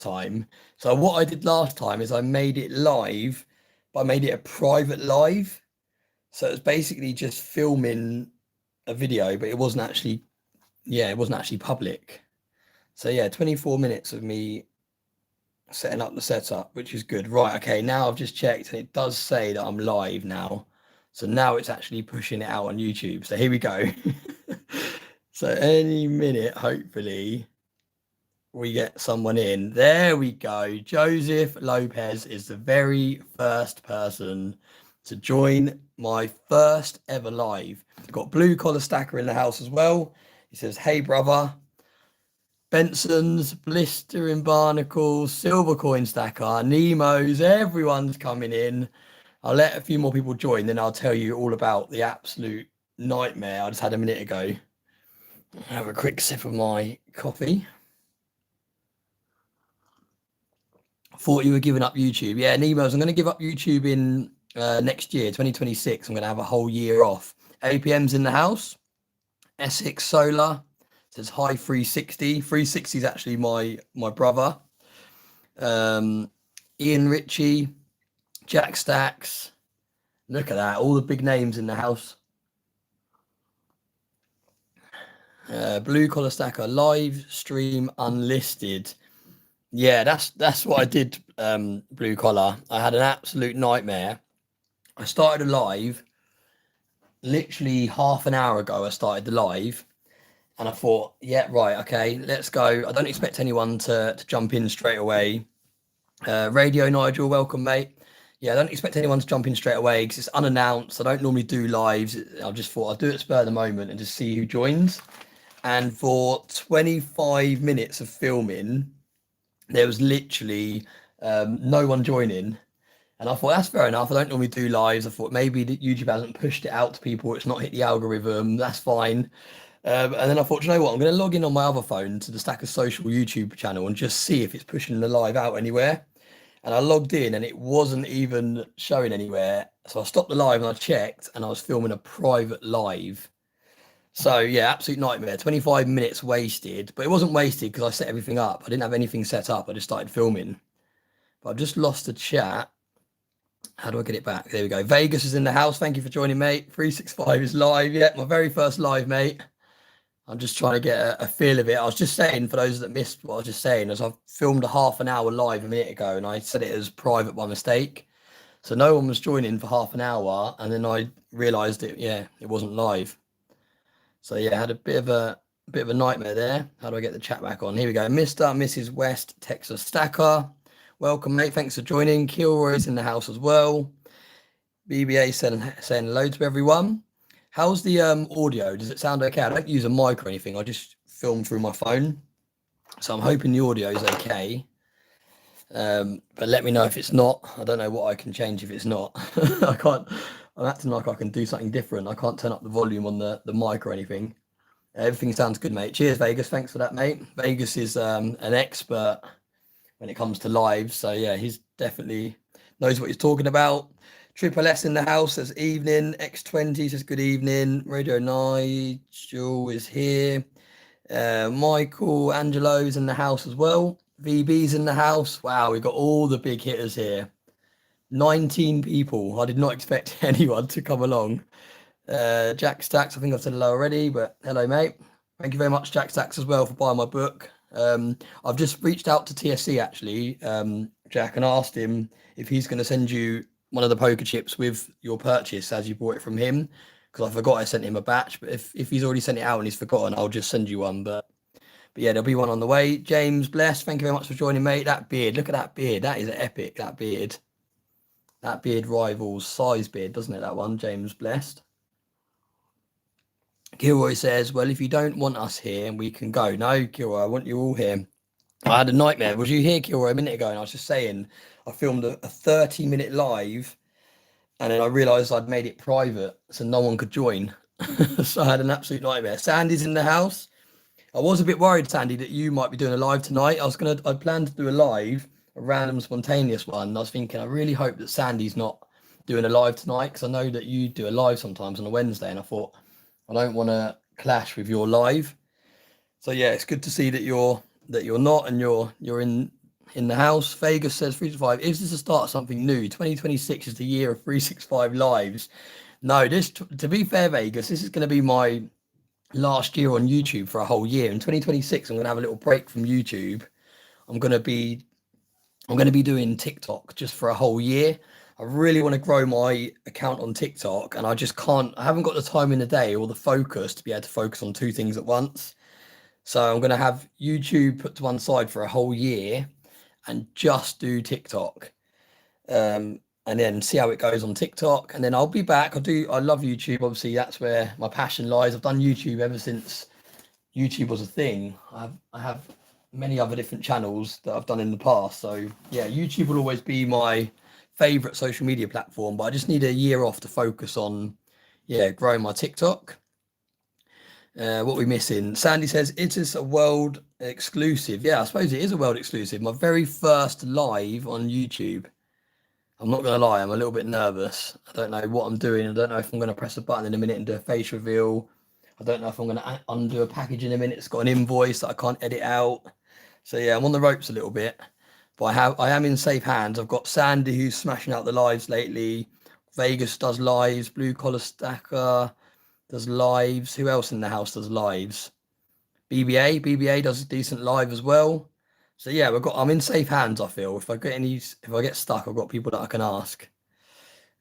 time. So what I did last time is I made it live, but I made it a private live. So it's basically just filming a video, but it wasn't actually, it wasn't actually public. So yeah, 24 minutes of me setting up the setup, which is good. Right, okay, now I've just checked and it does say that I'm live now. So now it's actually pushing it out on YouTube. So here we go. So any minute, hopefully, we get someone in. There we go. Joseph Lopez is the very first person to join my first ever live. I've got Blue Collar Stacker in the house as well. He says, hey, brother. Benson's, Blistering Barnacles, Silver Coin Stacker, Nemo's, everyone's coming in. I'll let a few more people join, then I'll tell you all about the absolute nightmare I just had a minute ago. Have a quick sip of my coffee. Thought you were giving up YouTube. Yeah, Nemo's, I'm going to give up YouTube in next year, 2026. I'm going to have a whole year off. APM's in the house. Essex Solar says hi 360. 360 is actually my brother. Ian Ritchie, Jack Stacks. Look at that, all the big names in the house. Blue Collar Stacker, live stream unlisted. Yeah, that's what I did, Blue Collar. I had an absolute nightmare. I started a live literally half an hour ago. I started the live and I thought, yeah, right, okay, let's go. I don't expect anyone to jump in straight away. Radio Nigel, welcome, mate. Yeah, I don't expect anyone to jump in straight away because it's unannounced. I don't normally do lives. I just thought I'll do it spur of the moment and just see who joins. And for 25 minutes of filming, there was literally no one joining. And I thought, that's fair enough. I don't normally do lives. I thought maybe YouTube hasn't pushed it out to people. It's not hit the algorithm. That's fine. And then I thought, you know what? I'm going to log in on my other phone to the Stacker Social YouTube channel and just see if it's pushing the live out anywhere. And I logged in and it wasn't even showing anywhere. So I stopped the live and I checked and I was filming a private live. So yeah, absolute nightmare. 25 minutes wasted, but it wasn't wasted because I set everything up. I didn't have anything set up. I just started filming. But I've just lost the chat. How do I get it back? There we go. Vegas is in the house. Thank you for joining, mate. 365 is live. Yeah, my very first live, mate. I'm just trying to get a feel of it. I was just saying, for those that missed what I was just saying, as I've filmed a half an hour live a minute ago and I set it as private by mistake. So no one was joining for half an hour and then I realised it wasn't live. So yeah, I had a bit of a nightmare there. How do I get the chat back on? Here we go. Mr. and Mrs. West, Texas Stacker. Welcome, mate. Thanks for joining. Kilroy's in the house as well. BBA saying hello to everyone. How's the audio? Does it sound okay? I don't use a mic or anything. I just film through my phone. So I'm hoping the audio is okay. But let me know if it's not. I don't know what I can change if it's not. I'm acting like I can do something different. I can't turn up the volume on the mic or anything. Everything sounds good, mate. Cheers, Vegas. Thanks for that, mate. Vegas is an expert when it comes to live. So yeah, he's definitely knows what he's talking about. Triple S in the house says evening. X20 says good evening. Radio Nigel is here. Michael Angelo's in the house as well. VB's in the house. Wow, we've got all the big hitters here. 19 people. I did not expect anyone to come along. Jack Stacks, I think I've said hello already, but hello, mate. Thank you very much, Jack Stacks, as well, for buying my book. I've just reached out to TSC, actually, Jack, and asked him if he's going to send you one of the poker chips with your purchase as you bought it from him, because I forgot I sent him a batch. But if he's already sent it out and he's forgotten, I'll just send you one. But yeah, there'll be one on the way. James Bless, thank you very much for joining, mate. That beard, look at that beard. That is epic, that beard. That beard rivals size beard, doesn't it, that one? James Blessed. Gilroy says, well, if you don't want us here, we can go. No, Gilroy, I want you all here. I had a nightmare. Was you here, Gilroy, a minute ago? And I was just saying, I filmed a 30-minute live and then I realised I'd made it private so no one could join. So I had an absolute nightmare. Sandy's in the house. I was a bit worried, Sandy, that you might be doing a live tonight. I'd planned to do a live, a random spontaneous one. And I was thinking, I really hope that Sandy's not doing a live tonight, because I know that you do a live sometimes on a Wednesday, and I thought I don't want to clash with your live. So yeah, it's good to see that you're not, and you're in in the house. Vegas says 365. Is this the start of something new? 2026 is the year of 365 lives. No, to be fair, Vegas, this is going to be my last year on YouTube for a whole year. In 2026, I'm going to have a little break from YouTube. I'm going to be doing TikTok just for a whole year. I really want to grow my account on TikTok, and I just can't. I haven't got the time in the day or the focus to be able to focus on two things at once. So I'm going to have YouTube put to one side for a whole year and just do TikTok. And then see how it goes on TikTok. And then I'll be back. I love YouTube. Obviously, that's where my passion lies. I've done YouTube ever since YouTube was a thing. I have many other different channels that I've done in the past. So yeah, YouTube will always be my favorite social media platform, but I just need a year off to focus on, growing my TikTok. What are we missing? Sandy says, it is a world exclusive. Yeah, I suppose it is a world exclusive. My very first live on YouTube. I'm not going to lie, I'm a little bit nervous. I don't know what I'm doing. I don't know if I'm going to press a button in a minute and do a face reveal. I don't know if I'm going to undo a package in a minute. It's got an invoice that I can't edit out. So yeah, I'm on the ropes a little bit. But I am in safe hands. I've got Sandy, who's smashing out the lives lately. Vegas does lives. Blue Collar Stacker does lives. Who else in the house does lives? BBA does a decent live as well. So yeah, I'm in safe hands. I feel if I get stuck, I've got people that I can ask.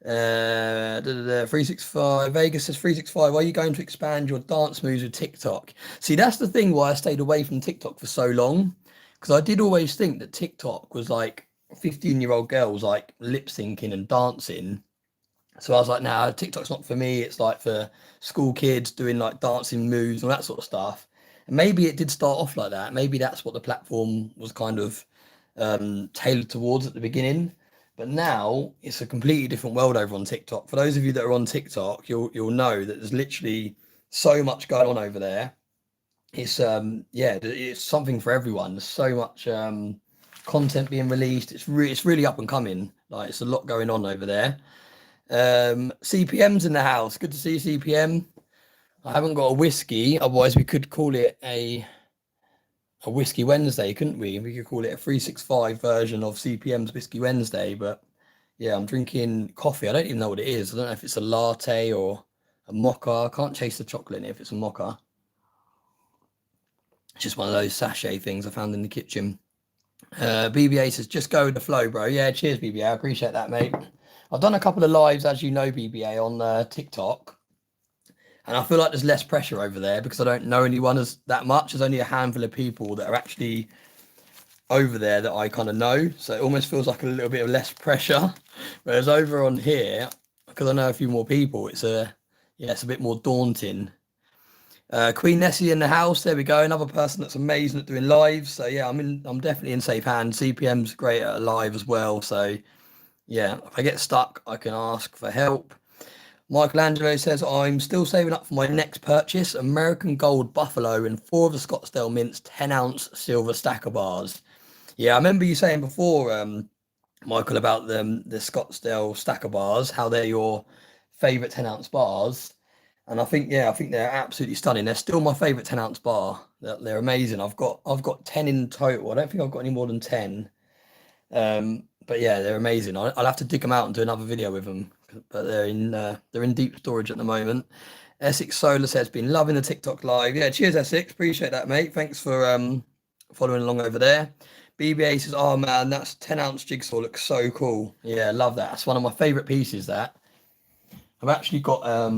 365 Vegas says 365. Are you going to expand your dance moves with TikTok? See, that's the thing why I stayed away from TikTok for so long, because I did always think that TikTok was like 15-year-old girls like lip syncing and dancing. So I was like, nah, TikTok's not for me. It's like for school kids doing like dancing moves and that sort of stuff. And maybe it did start off like that. Maybe that's what the platform was kind of tailored towards at the beginning. But now it's a completely different world over on TikTok. For those of you that are on TikTok, you'll know that there's literally so much going on over there. It's it's something for everyone. There's so much content being released. It's really up and coming. Like, it's a lot going on over there. CPM's in the house. Good to see you, CPM. I haven't got a whiskey, otherwise we could call it a Whiskey Wednesday, couldn't we? We could call it a 365 version of CPM's Whiskey Wednesday. But yeah, I'm drinking coffee. I don't even know what it is. I don't know if it's a latte or a mocha. I can't taste the chocolate in it if it's a mocha. It's just one of those sachet things I found in the kitchen. BBA says, just go with the flow, bro. Yeah, cheers, BBA. I appreciate that, mate. I've done a couple of lives, as you know, BBA, on TikTok. And I feel like there's less pressure over there because I don't know anyone as that much. There's only a handful of people that are actually over there that I kind of know. So it almost feels like a little bit of less pressure. Whereas over on here, because I know a few more people, it's a bit more daunting. Queen Nessie in the house. There we go. Another person that's amazing at doing lives. So yeah, I'm definitely in safe hands. CPM's great at a live as well. So yeah, if I get stuck, I can ask for help. Michelangelo says, I'm still saving up for my next purchase, American Gold Buffalo and 4 of the Scottsdale Mints 10-ounce silver stacker bars. Yeah, I remember you saying before, Michael, about the Scottsdale stacker bars, how they're your favourite 10-ounce bars. And I think they're absolutely stunning. They're still my favourite 10-ounce bar. They're amazing. I've got 10 in total. I don't think I've got any more than 10. But yeah, they're amazing. I'll have to dig them out and do another video with them. But they're in deep storage at the moment. Essex Solar says, been loving the TikTok live. Yeah, cheers, Essex. Appreciate that, mate. Thanks for following along over there. BBA says, oh man, that's 10-ounce jigsaw. Looks so cool. Yeah, love that. That's one of my favorite pieces, that. I've actually got a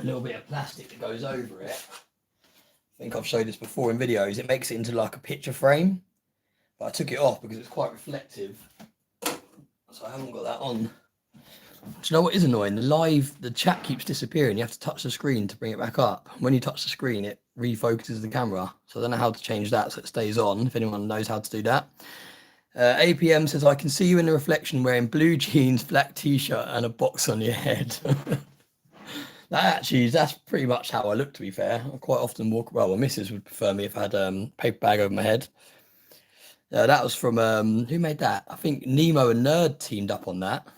little bit of plastic that goes over it. I think I've showed this before in videos. It makes it into like a picture frame. But I took it off because it's quite reflective. So I haven't got that on. Do you know what is annoying? The chat keeps disappearing. You have to touch the screen to bring it back up. When you touch the screen, it refocuses the camera. So I don't know how to change that so it stays on, if anyone knows how to do that. APM says, I can see you in the reflection wearing blue jeans, black t-shirt and a box on your head. That's pretty much how I look, to be fair. I quite often walk, well, my missus would prefer me if I had a paper bag over my head. That was from, who made that? I think Nemo and Nerd teamed up on that.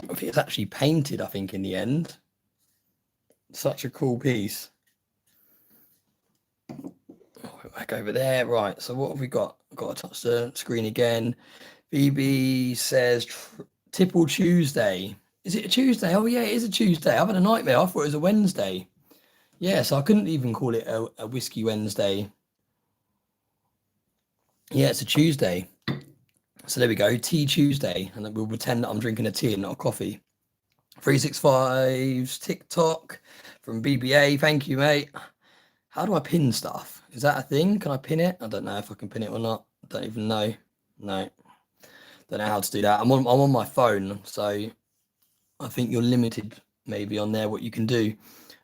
I think it's actually painted, I think, in the end. Such a cool piece. Back over there. Right. So what have we got? I've got to touch the screen again. BB says Tipple Tuesday. Is it a Tuesday? Oh yeah, it is a Tuesday. I've had a nightmare. I thought it was a Wednesday. Yeah, so I couldn't even call it a Whiskey Wednesday. Yeah, it's a Tuesday. So there we go, Tea Tuesday. And then we'll pretend that I'm drinking a tea and not a coffee. 365's TikTok from BBA. Thank you, mate. How do I pin stuff? Is that a thing? Can I pin it? I don't know if I can pin it or not. I don't even know. No. Don't know how to do that. I'm on my phone, so I think you're limited maybe on there what you can do.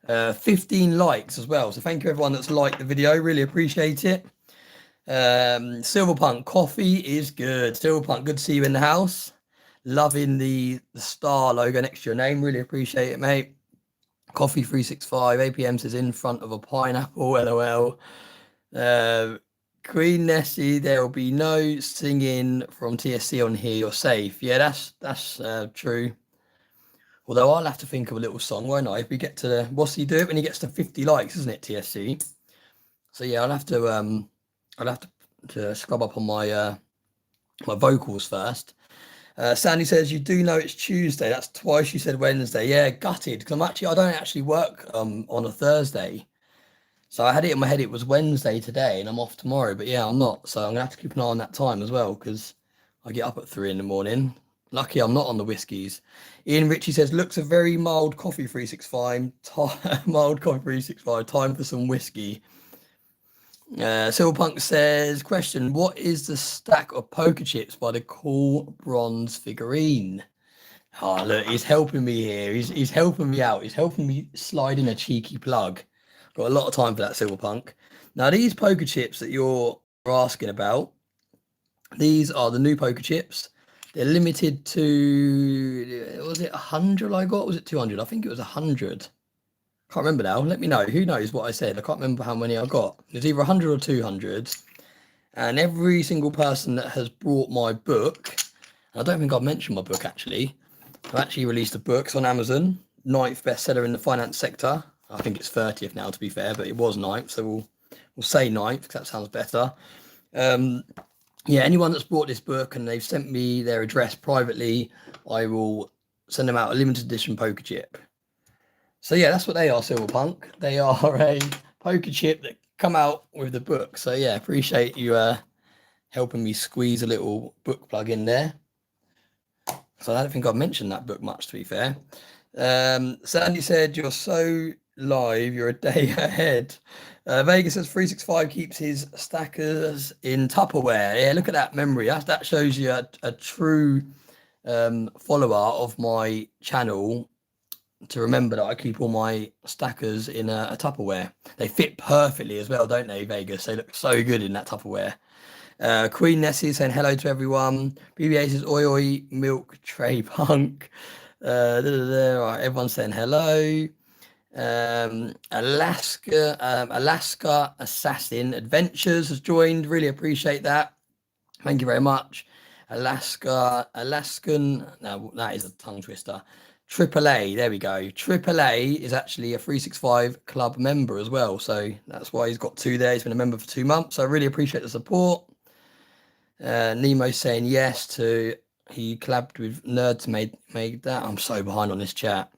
15 likes as well. So thank you everyone that's liked the video. Really appreciate it. Silverpunk, coffee is good. Silverpunk, good to see you in the house. Loving the star logo next to your name. Really appreciate it, mate. Coffee 365. APM says in front of a pineapple. LOL. Queen Nessie, there will be no singing from TSC on here. You're safe. Yeah, that's true. Although I'll have to think of a little song, won't I? If we get to the, what's he do it when he gets to 50 likes, isn't it, TSC? So yeah, I'll have to scrub up on my my vocals first. Sandy says you do know it's Tuesday. That's twice you said Wednesday. Yeah, gutted because I don't actually work on a Thursday. So I had it in my head it was Wednesday today and I'm off tomorrow, but yeah, I'm not. So I'm gonna have to keep an eye on that time as well because I get up at 3 in the morning. Lucky I'm not on the whiskies. Ian Ritchie says looks a very mild coffee 365. Mild coffee 365. Time for some whiskey. Silverpunk says question: what is the stack of poker chips by the cool bronze figurine? Oh look, he's helping me here. He's helping me out. He's helping me slide in a cheeky plug. Got a lot of time for that, Silverpunk. Now, these poker chips that you're asking about, these are the new poker chips. They're limited to, was it 100 I got? Was it 200? I think it was 100. Can't remember now. Let me know. Who knows what I said? I can't remember how many I got. It's either 100 or 200. And every single person that has brought my book, I don't think I've mentioned my book actually. I've actually released a book. It's on Amazon. 9th bestseller in the finance sector. I think it's 30th now, to be fair, but it was 9th, so we'll say 9th because that sounds better. Yeah, anyone that's bought this book and they've sent me their address privately, I will send them out a limited edition poker chip. So yeah, that's what they are, Silverpunk. They are a poker chip that come out with the book. So yeah, appreciate you helping me squeeze a little book plug in there. So I don't think I've mentioned that book much, to be fair. Sandy said you're so live, you're a day ahead. Vegas says 365 keeps his stackers in Tupperware. Yeah, look at that memory. That shows you a true follower of my channel to remember that I keep all my stackers in a Tupperware. They fit perfectly as well, don't they, Vegas? They look so good in that Tupperware. Queen Nessie saying hello to everyone. BBA says oi oi milk tray punk. Right, everyone's saying hello. Alaska Assassin Adventures has joined. Really appreciate that. Thank you very much. Alaskan. No, that is a tongue twister. AAA. There we go. AAA is actually a 365 club member as well. So that's why he's got 2 there. He's been a member for 2 months. So I really appreciate the support. Nemo saying yes to he collabed with Nerds made that. I'm so behind on this chat.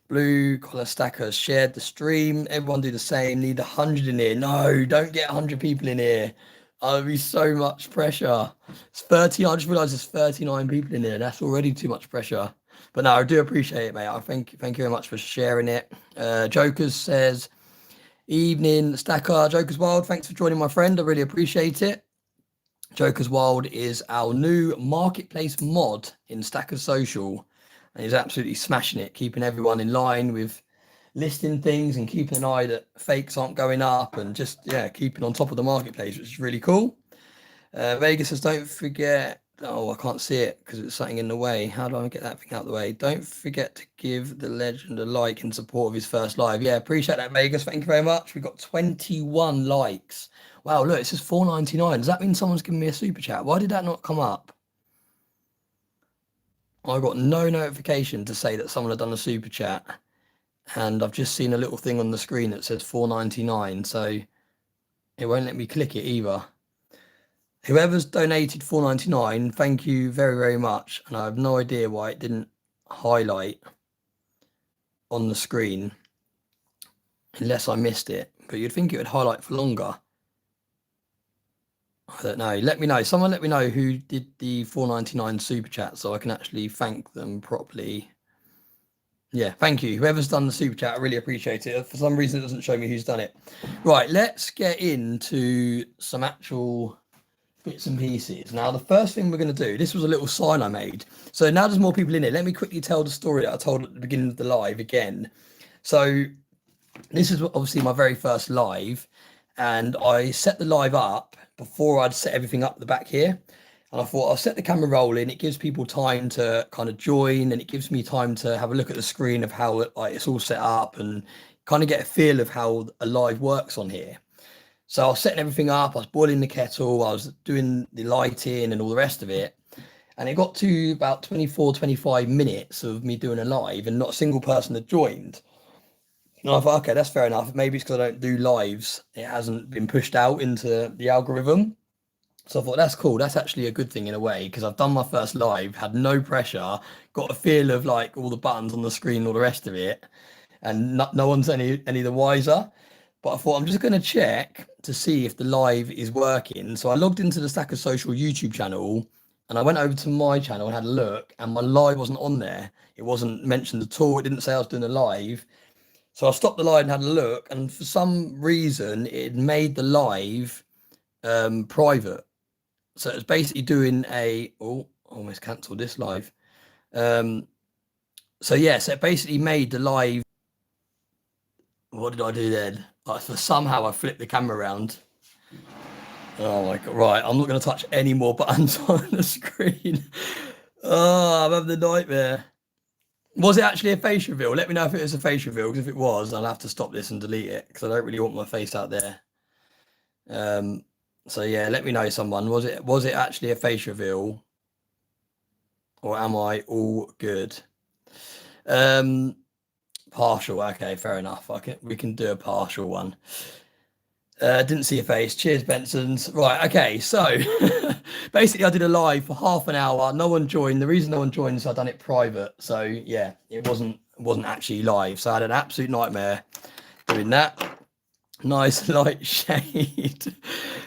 Blue Collar Stacker shared the stream. Everyone do the same. Need 100 in here. No, don't get 100 people in here. I'll be so much pressure. It's 30. I just realized there's 39 people in here. That's already too much pressure. But no, I do appreciate it, mate. I thank you very much for sharing it. Jokers says, evening, Stacker. Jokers Wild, thanks for joining, my friend. I really appreciate it. Jokers Wild is our new marketplace mod in Stacker Social. And he's absolutely smashing it, keeping everyone in line with listing things and keeping an eye that fakes aren't going up and just, yeah, keeping on top of the marketplace, which is really cool. Vegas says, don't forget. Oh, I can't see it because it's something in the way. How do I get that thing out of the way? Don't forget to give the legend a like in support of his first live. Yeah, appreciate that, Vegas. Thank you very much. We've got 21 likes. Wow, look, it says $4.99. Does that mean someone's giving me a super chat? Why did that not come up? I got no notification to say that someone had done a super chat. And I've just seen a little thing on the screen that says $4.99. So It won't let me click it either. Whoever's donated $4.99, thank you very, very much. And I have no idea why it didn't highlight on the screen, unless I missed it. But you'd think it would highlight for longer. I don't know. Let me know. Someone let me know who did the $4.99 super chat so I can actually thank them properly. Yeah, thank you. Whoever's done the super chat, I really appreciate it. For some reason, it doesn't show me who's done it. Right, let's get into some actual bits and pieces. Now, the first thing we're going to do, this was a little sign I made. So now there's more people in here. Let me quickly tell the story that I told at the beginning of the live again. So this is obviously my very first live, and I set the live up before I'd set everything up at the back here. And I thought I'll set the camera rolling. It gives people time to kind of join, and it gives me time to have a look at the screen of how it's all set up and kind of get a feel of how a live works on here. So I was setting everything up. I was boiling the kettle. I was doing the lighting and all the rest of it. And it got to about 24, 25 minutes of me doing a live and not a single person had joined. And I thought, okay, that's fair enough. Maybe it's because I don't do lives. It hasn't been pushed out into the algorithm. So I thought, that's cool. That's actually a good thing in a way, because I've done my first live, had no pressure, got a feel of like all the buttons on the screen, all the rest of it. And no one's any the wiser. But I thought I'm just going to check to see if the live is working. So I logged into the Stackers Social YouTube channel and I went over to my channel and had a look, and my live wasn't on there. It wasn't mentioned at all. It didn't say I was doing a live. So I stopped the live and had a look, and for some reason it made the live private. So it's basically doing almost cancelled this live. So yeah, so it basically made the live. What did I do then? So somehow I flipped the camera around. Oh my God, right. I'm not going to touch any more buttons on the screen. Oh, I'm having the nightmare. Was it actually a face reveal? Let me know if it was a face reveal, because if it was, I'll have to stop this and delete it, because I don't really want my face out there. So yeah, let me know, someone. Was it actually a face reveal, or am I all good? Partial. Okay, fair enough. We can do a partial one. Didn't see your face. Cheers, Benson's. Right, okay, so basically I did a live for half an hour. No one joined. The reason no one joined is I'd done it private. So yeah, it wasn't actually live. So I had an absolute nightmare doing that. Nice light shade.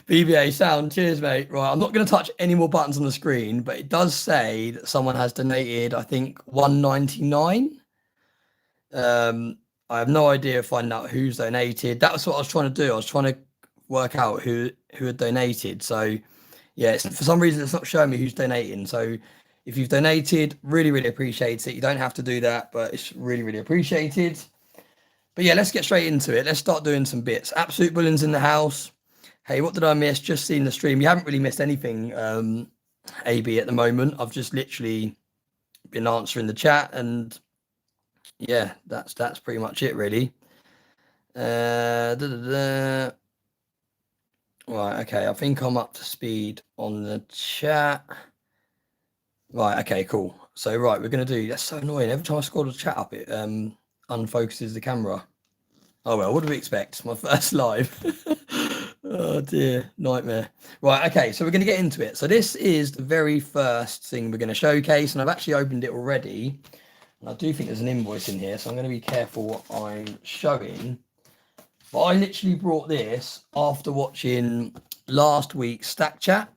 BBA sound. Cheers, mate. Right, I'm not going to touch any more buttons on the screen, but it does say that someone has donated, I think, $1.99. I have no idea finding out who's donated. That was what I was trying to do. I was trying to work out who had donated. So yeah, for some reason it's not showing me who's donating. So if you've donated, really, really appreciate it. You don't have to do that, but it's really, really appreciated. But yeah, let's get straight into it. Let's start doing some bits. Absolute Bullions in the house. Hey, what did I miss? Just seen the stream. You haven't really missed anything, AB, at the moment. I've just literally been answering the chat, and yeah, that's pretty much it, really. Right, okay, I think I'm up to speed on the chat. Right, okay, cool. So right, we're gonna do, that's so annoying. Every time I scroll the chat up, it unfocuses the camera. Oh well, what do we expect? It's my first live. Oh dear, nightmare. Right, okay, so we're gonna get into it. So this is the very first thing we're gonna showcase, and I've actually opened it already. And I do think there's an invoice in here, so I'm going to be careful what I'm showing. But I literally brought this after watching last week's Stack Chat.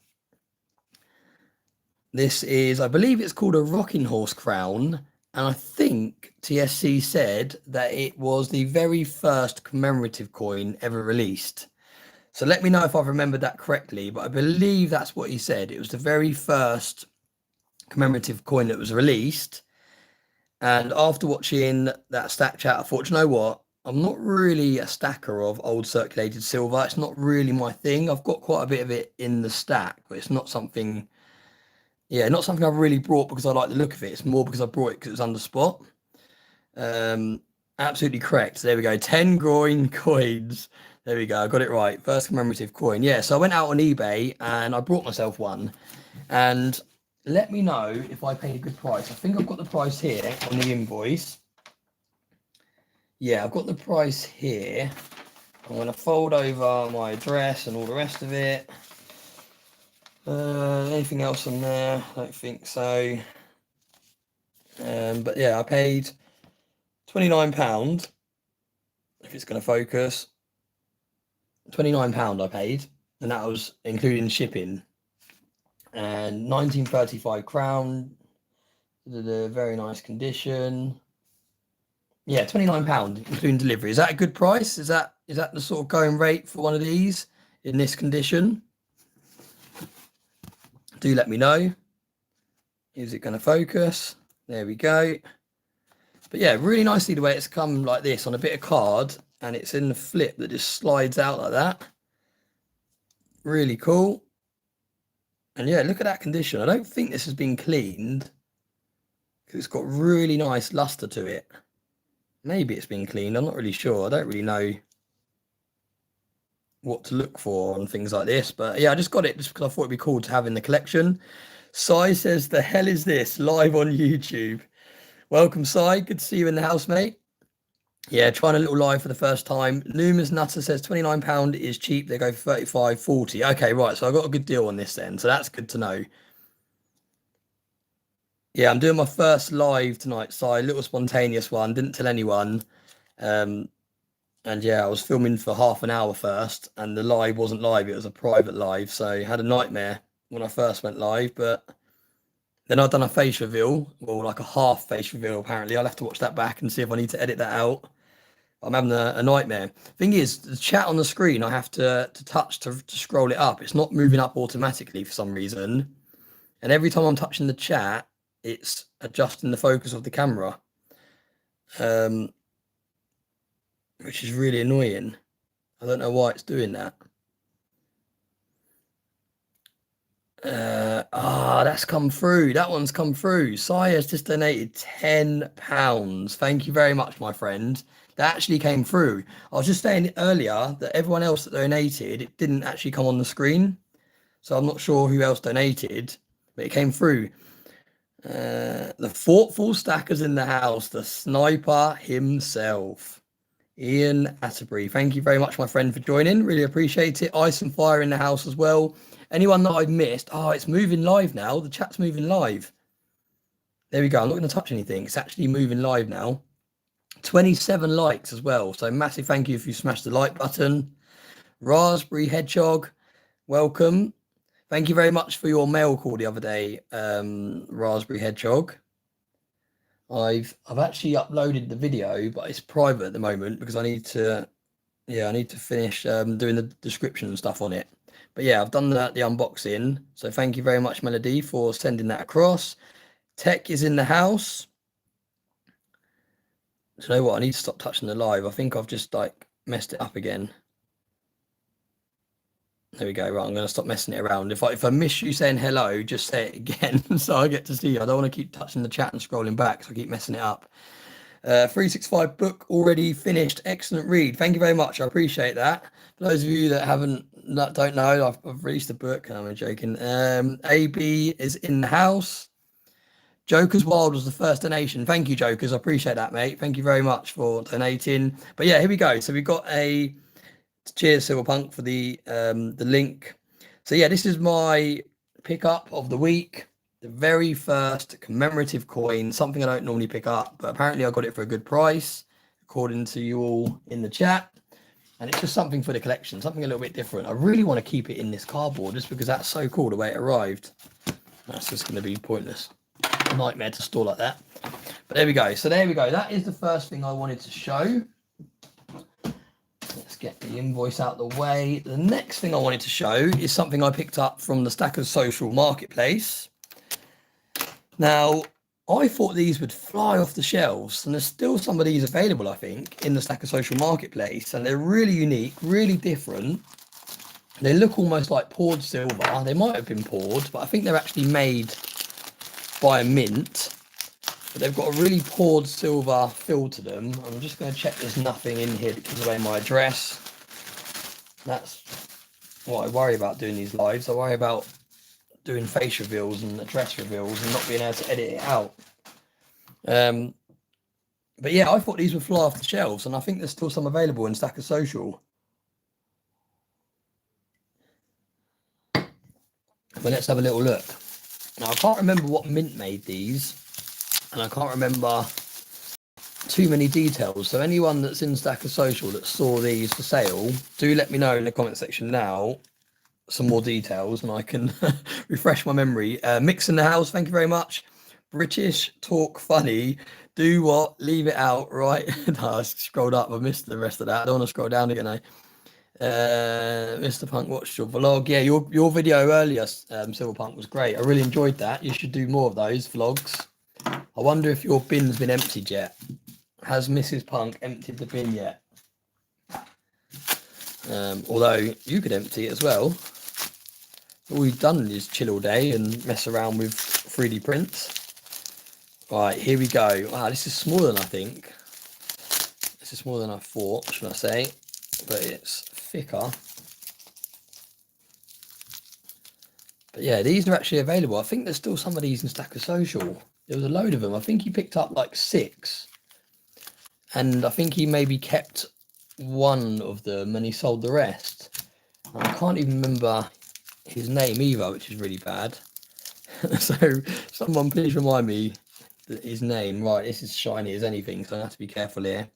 This is, I believe it's called a Rocking Horse Crown. And I think TSC said that it was the very first commemorative coin ever released. So let me know if I've remembered that correctly, but I believe that's what he said. It was the very first commemorative coin that was released. And after watching that Stack Chat, I thought, you know what? I'm not really a stacker of old circulated silver. It's not really my thing. I've got quite a bit of it in the stack, but it's not something, not something I've really brought because I like the look of it. It's more because I brought it because it was under spot. Absolutely correct. There we go. 10 groin coins. There we go. I got it right. First commemorative coin. Yeah, so I went out on eBay and I brought myself one. And let me know if I paid a good price. I think I've got the price here on the invoice. Yeah, I've got the price here I'm going to fold over my address and all the rest of it. Anything else on there? I don't think so. But yeah, I paid £29, if it's going to focus. £29 I paid, and that was including shipping. And 1935 crown, the very nice condition. Yeah, £29 including delivery. Is that a good price? Is that the sort of going rate for one of these in this condition? Do let me know. Is it going to focus? There we go. But yeah, really nicely the way it's come like this on a bit of card, and it's in the flip that just slides out like that. Really cool. And yeah, look at that condition. I don't think this has been cleaned because it's got really nice luster to it. Maybe it's been cleaned. I'm not really sure. I don't really know what to look for on things like this. But yeah, I just got it just because I thought it'd be cool to have in the collection. Sai says, the hell is this? Live on YouTube. Welcome, Sai. Good to see you in the house, mate. Yeah, trying a little live for the first time. Numas Nutter says £29 is cheap. They go for £35.40. Okay, right. So I got a good deal on this then. So that's good to know. Yeah, I'm doing my first live tonight, so a little spontaneous one. Didn't tell anyone. And yeah, I was filming for half an hour first, and the live wasn't live. It was a private live, so I had a nightmare when I first went live. But then I've done a face reveal, well, like a half face reveal, apparently. I'll have to watch that back and see if I need to edit that out. I'm having a nightmare. Thing is, the chat on the screen, I have to touch to scroll it up. It's not moving up automatically for some reason. And every time I'm touching the chat, it's adjusting the focus of the camera, which is really annoying. I don't know why it's doing that. That's come through. That one's come through. Sire's just donated £10. Thank you very much, my friend. That actually came through. I was just saying earlier that everyone else that donated, it didn't actually come on the screen. So I'm not sure who else donated, but it came through. The thoughtful stackers in the house, the sniper himself, Ian Atterbury. Thank you very much, my friend, for joining. Really appreciate it. Ice and Fire in the house as well. Anyone that I've missed, it's moving live now. The chat's moving live. There we go. I'm not going to touch anything. It's actually moving live now. 27 likes as well. So massive thank you if you smashed the like button. Raspberry Hedgehog, welcome. Thank you very much for your mail call the other day, Raspberry Hedgehog. I've actually uploaded the video, but it's private at the moment because I need to finish doing the description and stuff on it. But yeah, I've done the unboxing. So thank you very much, Melody, for sending that across. Tech is in the house. Do you know what? I need to stop touching the live. I think I've just messed it up again. There we go. Right, I'm going to stop messing it around. If I miss you saying hello, just say it again so I get to see you. I don't want to keep touching the chat and scrolling back, so I keep messing it up. 365 book already finished. Excellent read. Thank you very much. I appreciate that. For those of you that don't know, I've released a book. I'm joking. AB is in the house. Jokers Wild was the first donation. Thank you, Jokers. I appreciate that, mate. Thank you very much for donating. But yeah, here we go. So we've got a cheers, Silverpunk, for the link. So yeah, this is my pickup of the week. The very first commemorative coin, something I don't normally pick up, but apparently I got it for a good price, according to you all in the chat. And it's just something for the collection, something a little bit different. I really want to keep it in this cardboard just because that's so cool the way it arrived. That's just going to be pointless. A nightmare to store like that. But there we go. So there we go. That is the first thing I wanted to show. Let's get the invoice out of the way. The next thing I wanted to show is something I picked up from the Stackers Social Marketplace. Now, I thought these would fly off the shelves, and there's still some of these available, I think, in the Stackers Social Marketplace, and they're really unique, really different. They look almost like poured silver. They might have been poured, but I think they're actually made by a mint. But they've got a really poured silver feel to them. I'm just going to check there's nothing in here that gives away my address. That's what I worry about doing these lives. I worry about doing face reveals and address reveals and not being able to edit it out. But yeah, I thought these would fly off the shelves, and I think there's still some available in Stackers Social. But let's have a little look. Now, I can't remember what mint made these, and I can't remember too many details. So anyone that's in Stacker Social that saw these for sale, do let me know in the comment section now some more details, and I can refresh my memory. Mix in the house, thank you very much. British talk funny. Do what? Leave it out, right? No, I scrolled up. I missed the rest of that. I don't want to scroll down again, eh? Mr. Punk watched your vlog. Yeah, your video earlier, Silver Punk, was great. I really enjoyed that. You should do more of those vlogs. I wonder if your bin's been emptied yet. Has Mrs. Punk emptied the bin yet? Although you could empty it as well. All we've done is chill all day and mess around with 3D prints. Right, here we go. Wow, this is smaller than I think. This is smaller than I thought, should I say. But it's thicker. But yeah, these are actually available. I think there's still some of these in Stacker Social. There was a load of them. I think he picked up like 6. And I think he maybe kept one of them and he sold the rest. And I can't even remember his name either, which is really bad. So someone please remind me his name. Right, this is shiny as anything, so I have to be careful here.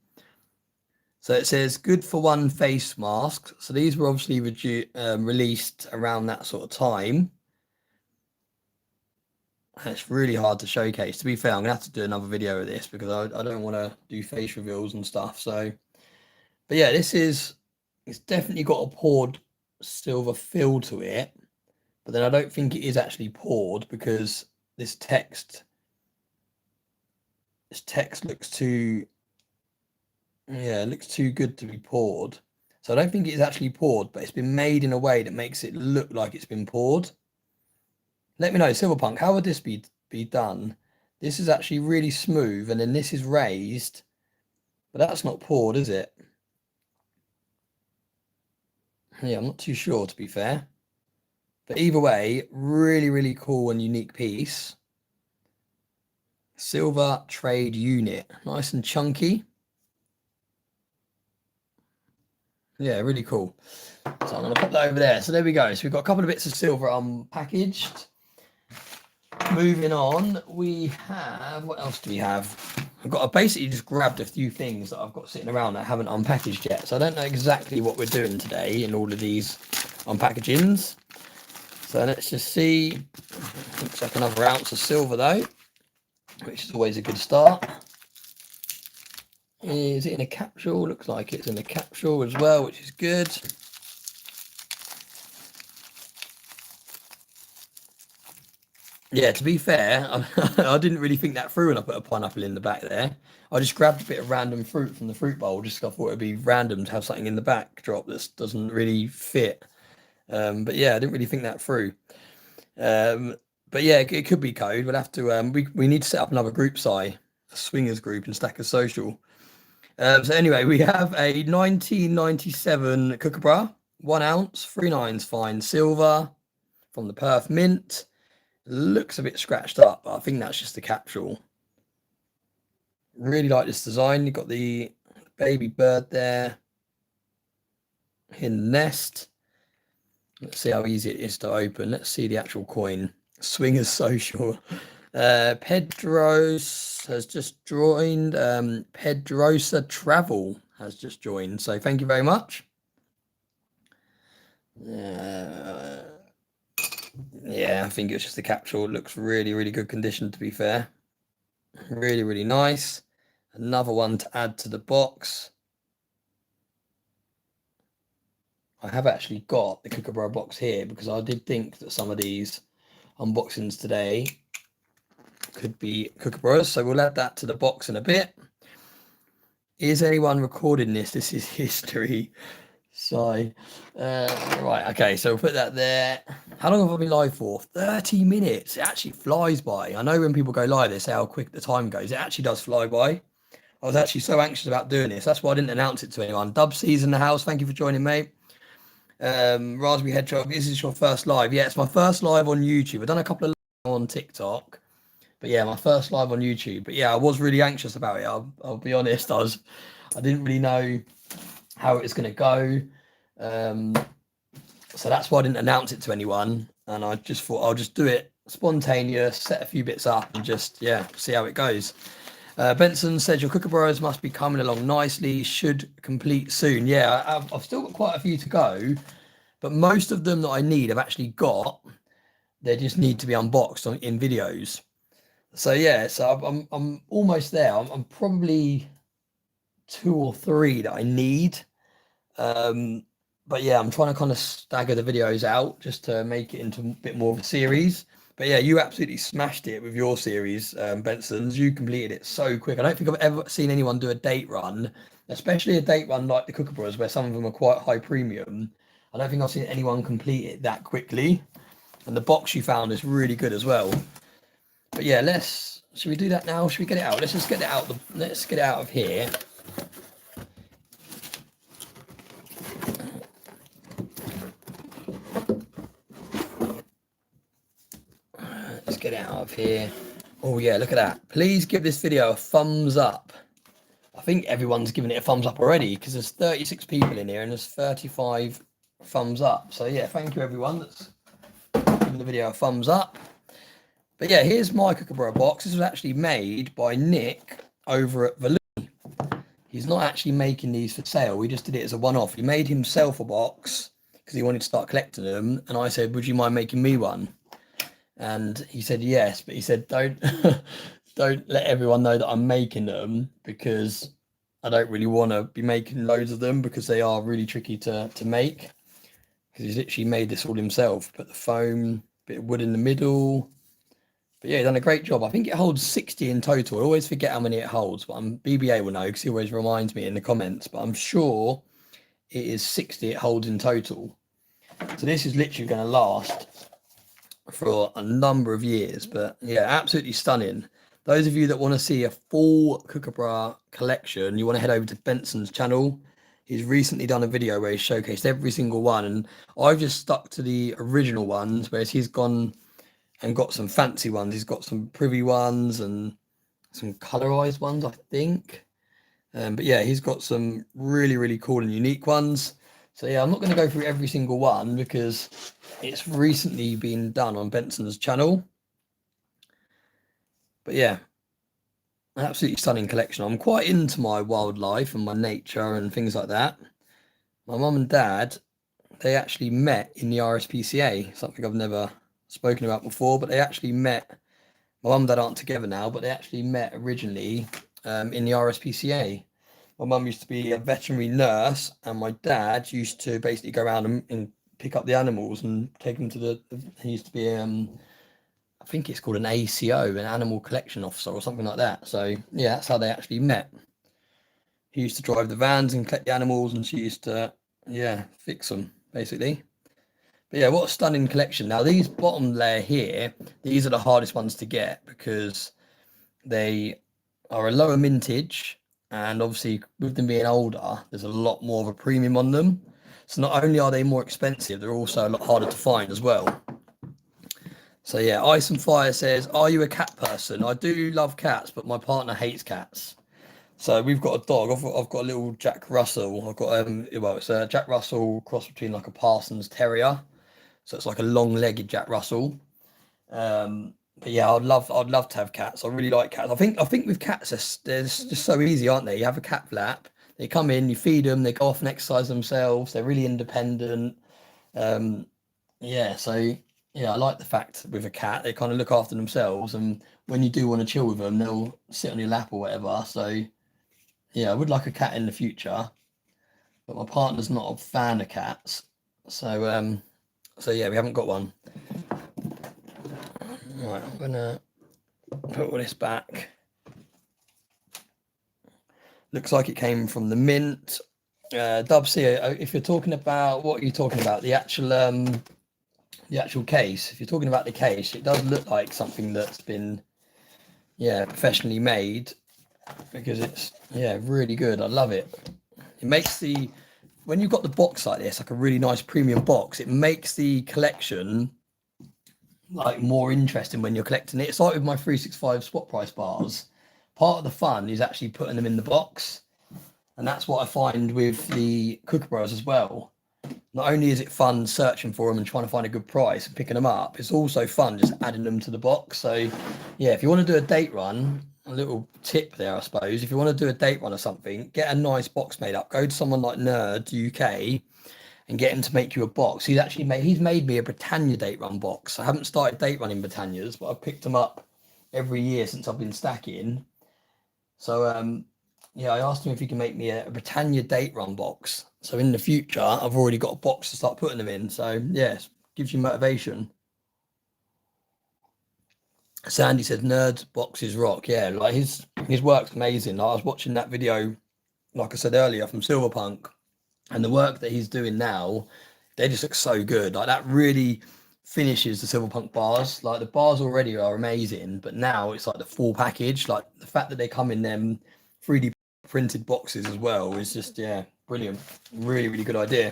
So it says good for one face mask. So these were obviously released around that sort of time. And it's really hard to showcase. To be fair, I'm gonna have to do another video of this because I don't want to do face reveals and stuff. So, but yeah, it's definitely got a poured silver feel to it. But then I don't think it is actually poured because this text looks too, yeah, it looks too good to be poured. So I don't think it's actually poured, but it's been made in a way that makes it look like it's been poured. Let me know, Silverpunk, how would this be done? This is actually really smooth, and then this is raised, but that's not poured, is it? Yeah, I'm not too sure, to be fair. But either way, really, really cool and unique piece. Silver trade unit, nice and chunky. Yeah, really cool. So I'm going to put that over there. So there we go. So we've got a couple of bits of silver unpackaged. Moving on, we have, what else do we have? I basically just grabbed a few things that I've got sitting around that I haven't unpackaged yet. So I don't know exactly what we're doing today in all of these unpackagings. So let's just see. Looks like another ounce of silver though, which is always a good start. Is it in a capsule? Looks like it's in a capsule as well, which is good. Yeah, to be fair, I didn't really think that through when I put a pineapple in the back there. I just grabbed a bit of random fruit from the fruit bowl, just because I thought it'd be random to have something in the backdrop that doesn't really fit. But yeah, I didn't really think that through. But yeah, it could be code. We'll have to. We need to set up another group, a swingers group in Stacker Social. So anyway, we have a 1997 Kookaburra, 1 ounce, 3 nines fine silver from the Perth Mint. Looks a bit scratched up, but I think that's just the capsule. Really like this design. You've got the baby bird there in the nest. Let's see how easy it is to open. Let's see the actual coin. Swingers Social. Pedros has just joined. Pedrosa Travel has just joined. So thank you very much. Yeah, I think it's just the capsule. It looks really, really good condition, to be fair. Really, really nice. Another one to add to the box. I have actually got the Kookaburra box here because I did think that some of these unboxings today could be Kookaburras, so we'll add that to the box in a bit. Is anyone recording this? This is history. So, right, okay, so we'll put that there. How long have I been live for? 30 minutes. It actually flies by. I know when people go live, they say how quick the time goes. It actually does fly by. I was actually so anxious about doing this. That's why I didn't announce it to anyone. Dubsy's in the house. Thank you for joining, mate. Raspberry Hedgehog, this is your first live. Yeah, it's my first live on YouTube. I've done a couple of on TikTok, but yeah, my first live on YouTube. But yeah, I was really anxious about it. I'll be honest. I didn't really know how it was going to go. So that's why I didn't announce it to anyone. and I just thought I'll just do it spontaneous, set a few bits up, and just see how it goes. Benson says your kookaburras must be coming along nicely. Should complete soon. Yeah, I've still got quite a few to go, but most of them that I need I've actually got. They just need to be unboxed in videos. So yeah, so I'm almost there. I'm probably 2 or 3 that I need. But yeah, I'm trying to kind of stagger the videos out just to make it into a bit more of a series. But yeah, you absolutely smashed it with your series, Benson's. You completed it so quick. I don't think I've ever seen anyone do a date run, especially a date run like the Kookaburras, where some of them are quite high premium. I don't think I've seen anyone complete it that quickly. And the box you found is really good as well. But yeah, should we do that now? Should we get it out? Let's just get it out. Let's get it out of here. Let's get it out of here. Oh yeah, look at that. Please give this video a thumbs up. I think everyone's given it a thumbs up already because there's 36 people in here and there's 35 thumbs up. So yeah, thank you everyone that's given the video a thumbs up. But yeah, here's my Kookaburra box. This was actually made by Nick over at Valoo. He's not actually making these for sale. We just did it as a one-off. He made himself a box because he wanted to start collecting them. And I said, would you mind making me one? And he said yes, but he said don't don't let everyone know that I'm making them because I don't really want to be making loads of them because they are really tricky to make. Because he's literally made this all himself. Put the foam, bit of wood in the middle. But yeah, he's done a great job. I think it holds 60 in total. I always forget how many it holds, but BBA will know because he always reminds me in the comments. But I'm sure it is 60 it holds in total. So this is literally going to last for a number of years. But yeah, absolutely stunning. Those of you that want to see a full Kookaburra collection, you want to head over to Benson's channel. He's recently done a video where he's showcased every single one, and I've just stuck to the original ones, whereas he's gone and got some fancy ones. He's got some privy ones and some colorized ones, I think. But yeah, he's got some really, really cool and unique ones. So yeah, I'm not going to go through every single one because it's recently been done on Benson's channel. But yeah, an absolutely stunning collection. I'm quite into my wildlife and my nature and things like that. My mum and dad, they actually met in the RSPCA, something I've never spoken about before, but they actually met. My mum and dad aren't together now, but they actually met originally in the RSPCA. My mum used to be a veterinary nurse, and my dad used to basically go around and pick up the animals and take them to he used to be I think it's called an ACO, an animal collection officer or something like that. So yeah, that's how they actually met. He used to drive the vans and collect the animals, and she used to fix them basically. But yeah, what a stunning collection. Now these bottom layer here, these are the hardest ones to get because they are a lower mintage, and obviously with them being older, there's a lot more of a premium on them. So not only are they more expensive, they're also a lot harder to find as well. So yeah, Ice and Fire says, are you a cat person? I do love cats, but my partner hates cats. So we've got a dog. I've got a little Jack Russell. I've got it's a Jack Russell cross between like a Parsons Terrier. So it's like a long-legged Jack Russell. But yeah, I'd love to have cats. I really like cats. I think with cats, they're just so easy, aren't they? You have a cat flap, they come in, you feed them, they go off and exercise themselves. They're really independent. Yeah, so yeah, I like the fact with a cat, they kind of look after themselves, and when you do want to chill with them, they'll sit on your lap or whatever. So yeah, I would like a cat in the future, but my partner's not a fan of cats. So so yeah, we haven't got one. Right, I'm gonna put all this back. Looks like it came from the mint. Dubsy, if you're talking about, what are you talking about? The actual case. If you're talking about the case, it does look like something that's been professionally made, because it's really good. I love it. It makes when you've got the box like this, like a really nice premium box, it makes the collection like more interesting when you're collecting it. It's like with my 365 spot price bars. Part of the fun is actually putting them in the box, and that's what I find with the Kookaburras as well. not only is it fun searching for them and trying to find a good price and picking them up, it's also fun just adding them to the box. So yeah, if you want to do a date run, a little tip there, I suppose, if you want to do a date run or something, get a nice box made up. Go to someone like Nerd UK and get him to make you a box. He's made me a Britannia date run box. I haven't started date running Britannias, but I've picked them up every year since I've been stacking. So yeah, I asked him if he can make me a Britannia date run box. So in the future, I've already got a box to start putting them in. So yes, gives you motivation. Sandy says Nerd boxes rock. Yeah, like his work's amazing. Like, I was watching that video, like I said earlier, from Silverpunk, and the work that he's doing now, they just look so good. Like that really finishes the Silverpunk bars. Like the bars already are amazing, but now it's like the full package. Like the fact that they come in them 3D printed boxes as well is just, yeah, brilliant. Really, really good idea.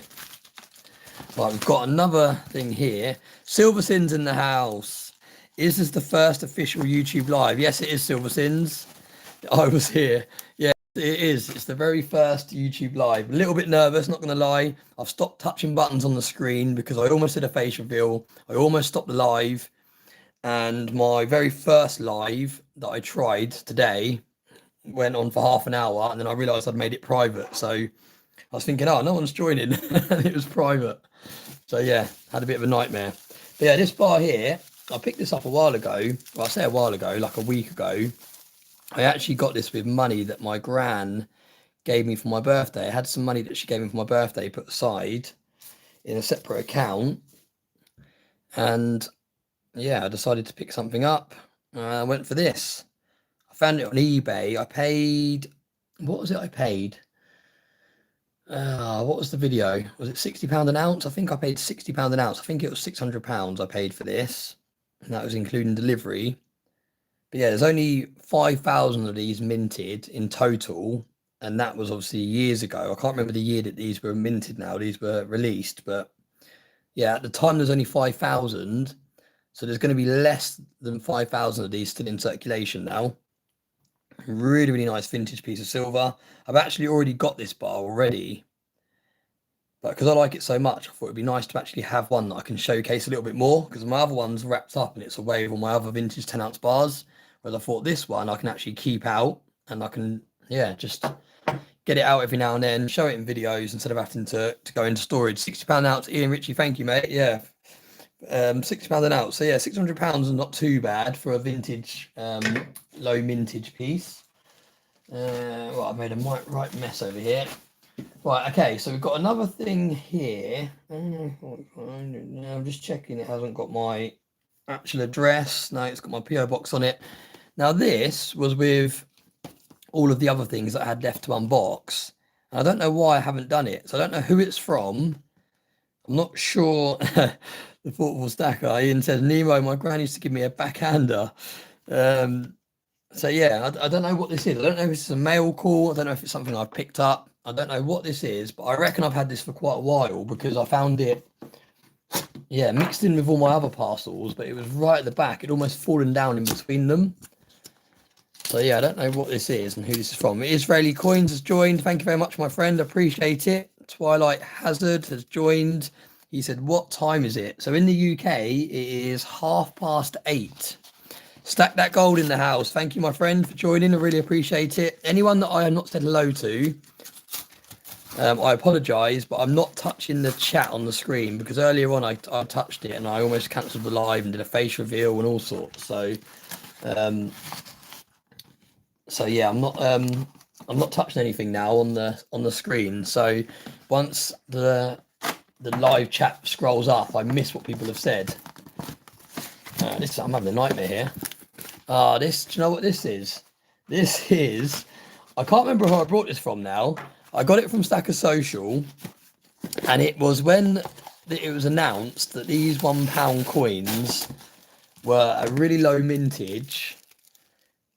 Right, we've got another thing here. Silversins in the house. Is this the first official YouTube live? Yes, it is, Silversins. I was here. Yeah, it is. It's the very first YouTube live. A little bit nervous, not going to lie. I've stopped touching buttons on the screen because I almost did a face reveal. I almost stopped the live. And my very first live that I tried today went on for half an hour, and then I realised I'd made it private. So I was thinking, oh, no one's joining. And it was private. So yeah, had a bit of a nightmare. But yeah, this bar here, I picked this up a while ago. Well, I say a while ago, like a week ago. I actually got this with money that my gran gave me for my birthday. I had some money that she gave me for my birthday put aside in a separate account. And yeah, I decided to pick something up. I went for this. I found it on eBay. I paid, what was it I paid? What was the video? Was it £60 an ounce? I think I paid £60 an ounce. I think it was £600 I paid for this. And that was including delivery. But yeah, there's only 5,000 of these minted in total. And that was obviously years ago. I can't remember the year that these were minted now. These were released. But yeah, at the time, there's only 5,000. So there's going to be less than 5,000 of these still in circulation now. Really, really nice vintage piece of silver. I've actually already got this bar already. But because I like it so much, I thought it'd be nice to actually have one that I can showcase a little bit more, because my other one's wrapped up and it's away with all my other vintage 10-ounce bars. Whereas I thought this one I can actually keep out, and I can, yeah, just get it out every now and then, show it in videos instead of having to go into storage. £60 an ounce. Ian Ritchie, thank you, mate. Yeah. £60 an ounce. So yeah, £600 is not too bad for a vintage, low mintage piece. Well, I've made a right mess over here. Right, okay, so we've got another thing here. I'm just checking it hasn't got my actual address. No, it's got my PO box on it. Now this was with all of the other things that I had left to unbox. And I don't know why I haven't done it. So I don't know who it's from. I'm not sure. The thoughtful stacker, Ian says, Nemo, my gran used to give me a backhander. So yeah, I don't know what this is. I don't know if it's a mail call. I don't know if it's something I've picked up. I don't know what this is, but I reckon I've had this for quite a while because I found it, yeah, mixed in with all my other parcels, but it was right at the back. It'd almost fallen down in between them. So yeah, I don't know what this is and who this is from. Israeli Coins has joined. Thank you very much, my friend. Appreciate it. Twilight Hazard has joined. He said, what time is it? So in the UK, it is 8:30. Stack that gold in the house. Thank you, my friend, for joining. I really appreciate it. Anyone that I have not said hello to, I apologise, but I'm not touching the chat on the screen because earlier on I touched it and I almost cancelled the live and did a face reveal and all sorts. So, yeah, I'm not touching anything now on the screen. So once the live chat scrolls up, I miss what people have said. I'm having a nightmare here. Do you know what this is? This is, I can't remember who I brought this from now. I got it from Stacker Social, and it was when it was announced that these £1 coins were a really low mintage,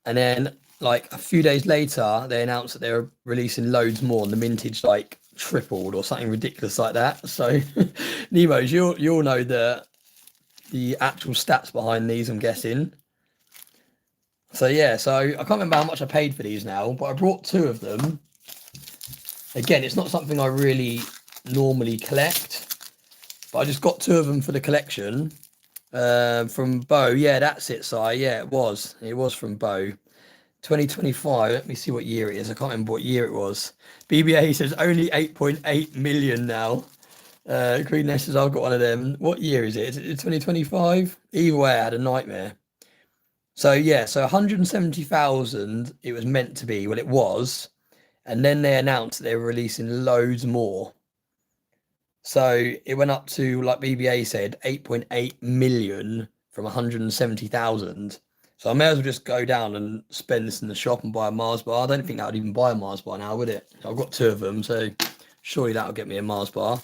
and then like a few days later they announced that they were releasing loads more and the mintage like tripled or something ridiculous like that. So Nemos, you'll know the actual stats behind these, I'm guessing. So yeah, so I can't remember how much I paid for these now, but I brought 2 of them. Again, it's not something I really normally collect, But I just got 2 of them for the collection from Bo. Yeah, that's it, Si. Yeah, it was from Bo. 2025. Let me see what year it is. I can't remember what year it was. BBA says only 8.8 million now. Green Nest says I've got one of them. What year is it? Is it 2025? Either way, I had a nightmare. So yeah, so 170,000 it was meant to be. Well, it was, and then they announced that they were releasing loads more. So it went up to, like BBA said, 8.8 million from 170,000. So I may as well just go down and spend this in the shop and buy a Mars bar. I don't think that would even buy a Mars bar now, would it? I've got 2 of them, so surely that'll get me a Mars bar.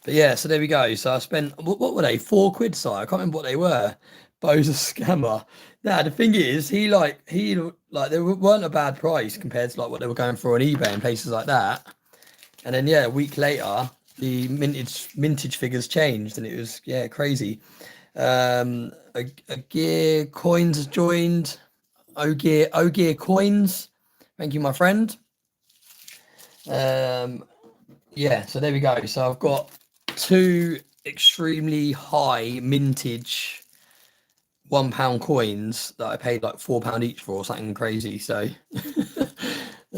But yeah, so there we go. So I spent, what were they? £4, Si? I can't remember what they were. Bo's a scammer. Now the thing is, he they weren't a bad price compared to like what they were going for on eBay and places like that. And then yeah, a week later, the mintage figures changed, and it was crazy. A Gear Coins has joined. Gear Coins. Thank you, my friend. Yeah, so there we go. So I've got 2 extremely high mintage £1 coins that I paid like £4 each for, or something crazy. So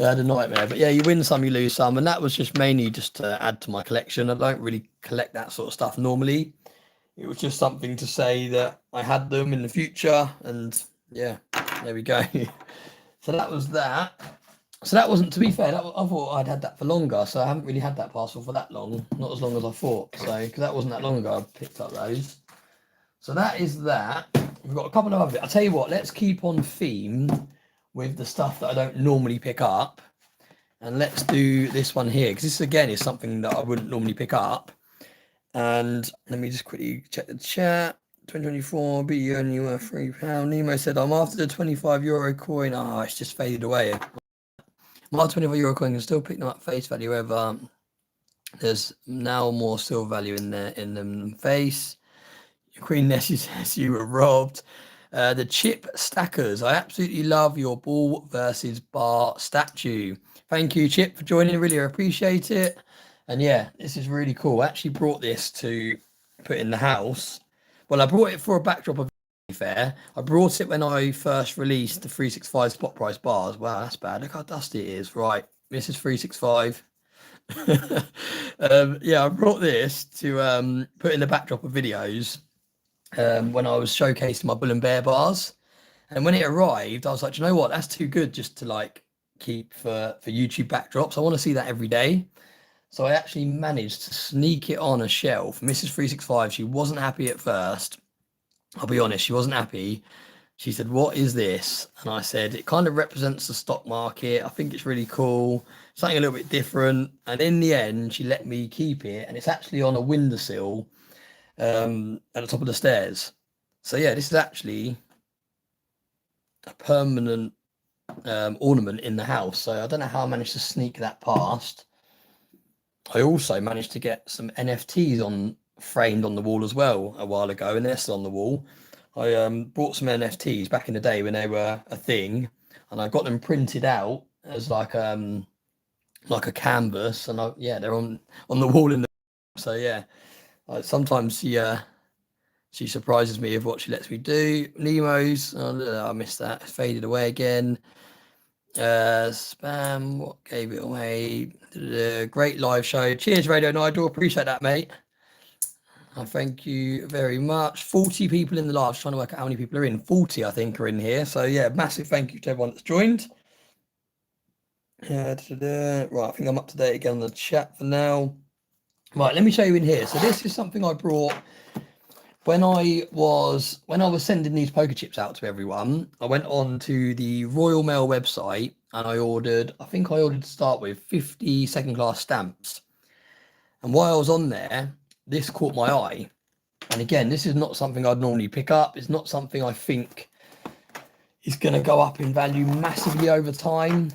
I had a nightmare. But yeah, you win some, you lose some, and that was just mainly just to add to my collection. I don't really collect that sort of stuff normally. It was just something to say that I had them in the future, and yeah, there we go. So that was that. So that wasn't, to be fair, I thought I'd had that for longer, so I haven't really had that parcel for that long, not as long as I thought. So because that wasn't that long ago I picked up those. So that is that. We've got a couple of other. I'll tell you what, let's keep on theme with the stuff that I don't normally pick up, and let's do this one here, because this again is something that I wouldn't normally pick up. And let me just quickly check the chat. 2024 be only worth £3. Nemo said I'm after the €25 coin. Oh, it's just faded away. My €25 coin can still pick them up face value, however there's now more silver value in them than face. Queen Nessie says you were robbed. The chip stackers. I absolutely love your ball versus bar statue. Thank you, Chip, for joining. Really appreciate it. And yeah, this is really cool. I actually brought this to put in the house. Well, I brought it for a backdrop of fair. I brought it when I first released the 365 spot price bars. Wow, that's bad. Look how dusty it is. Right, this is 365. Yeah, I brought this to put in the backdrop of videos when I was showcasing my Bull and Bear bars. And when it arrived, I was like, you know what? That's too good just to like keep for YouTube backdrops. I want to see that every day. So I actually managed to sneak it on a shelf. Mrs. 365, she wasn't happy at first. I'll be honest, she wasn't happy. She said, what is this? And I said, it kind of represents the stock market. I think it's really cool. Something a little bit different. And in the end, she let me keep it. And it's actually on a windowsill at the top of the stairs. So yeah, this is actually a permanent ornament in the house. So I don't know how I managed to sneak that past. I also managed to get some NFTs framed on the wall as well a while ago, and they're still on the wall. I bought some NFTs back in the day when they were a thing, and I got them printed out as like a canvas, and they're on the wall in the. So yeah, sometimes she surprises me with what she lets me do. Nemo's, I missed that. It faded away again. Spam, what gave it away? Great live show. Cheers, Radio Nigel. Appreciate that, mate. Thank you very much. 40 people in the live. Just trying to work out how many people are in. 40, I think, are in here. So yeah, massive thank you to everyone that's joined. Right, I think I'm up to date again on the chat for now. Right, let me show you in here. So this is something I brought when I was sending these poker chips out to everyone. I went on to the Royal Mail website and I ordered to start with 50 second class stamps. And while I was on there, this caught my eye. And again, this is not something I'd normally pick up. It's not something I think is going to go up in value massively over time.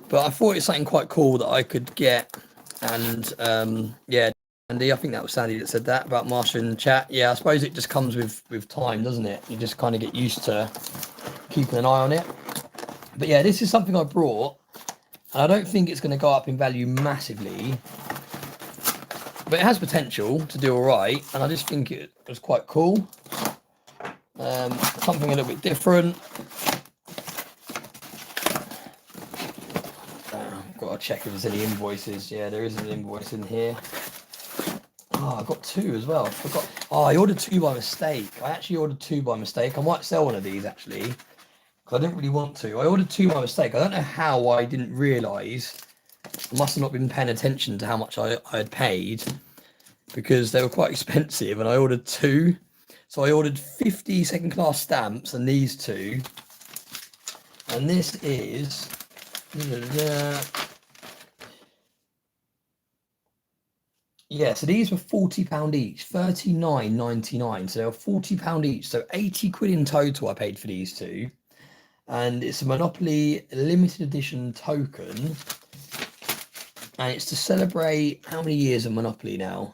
But I thought it's something quite cool that I could get. And yeah, Andy, I think that was Sandy that said that about Marsha in the chat. Yeah, I suppose it just comes with time, doesn't it? You just kind of get used to keeping an eye on it. But yeah, this is something I brought. And I don't think it's going to go up in value massively. but it has potential to do all right, and I just think it was quite cool. Something a little bit different. I've got to check if there's any invoices. Yeah, there is an invoice in here. Oh, I got 2 as well. I forgot. Oh, I ordered 2 by mistake. I actually ordered 2 by mistake. I might sell one of these actually, because I didn't really want to. I ordered 2 by mistake. I don't know how I didn't realise. I must have not been paying attention to how much I had paid, because they were quite expensive, and I ordered 2. So I ordered 50 second class stamps and these 2. And this is... Yeah, so these were £40 each, £39.99. So they were £40 each. So 80 quid in total I paid for these 2. And it's a Monopoly limited edition token. And it's to celebrate how many years of Monopoly now?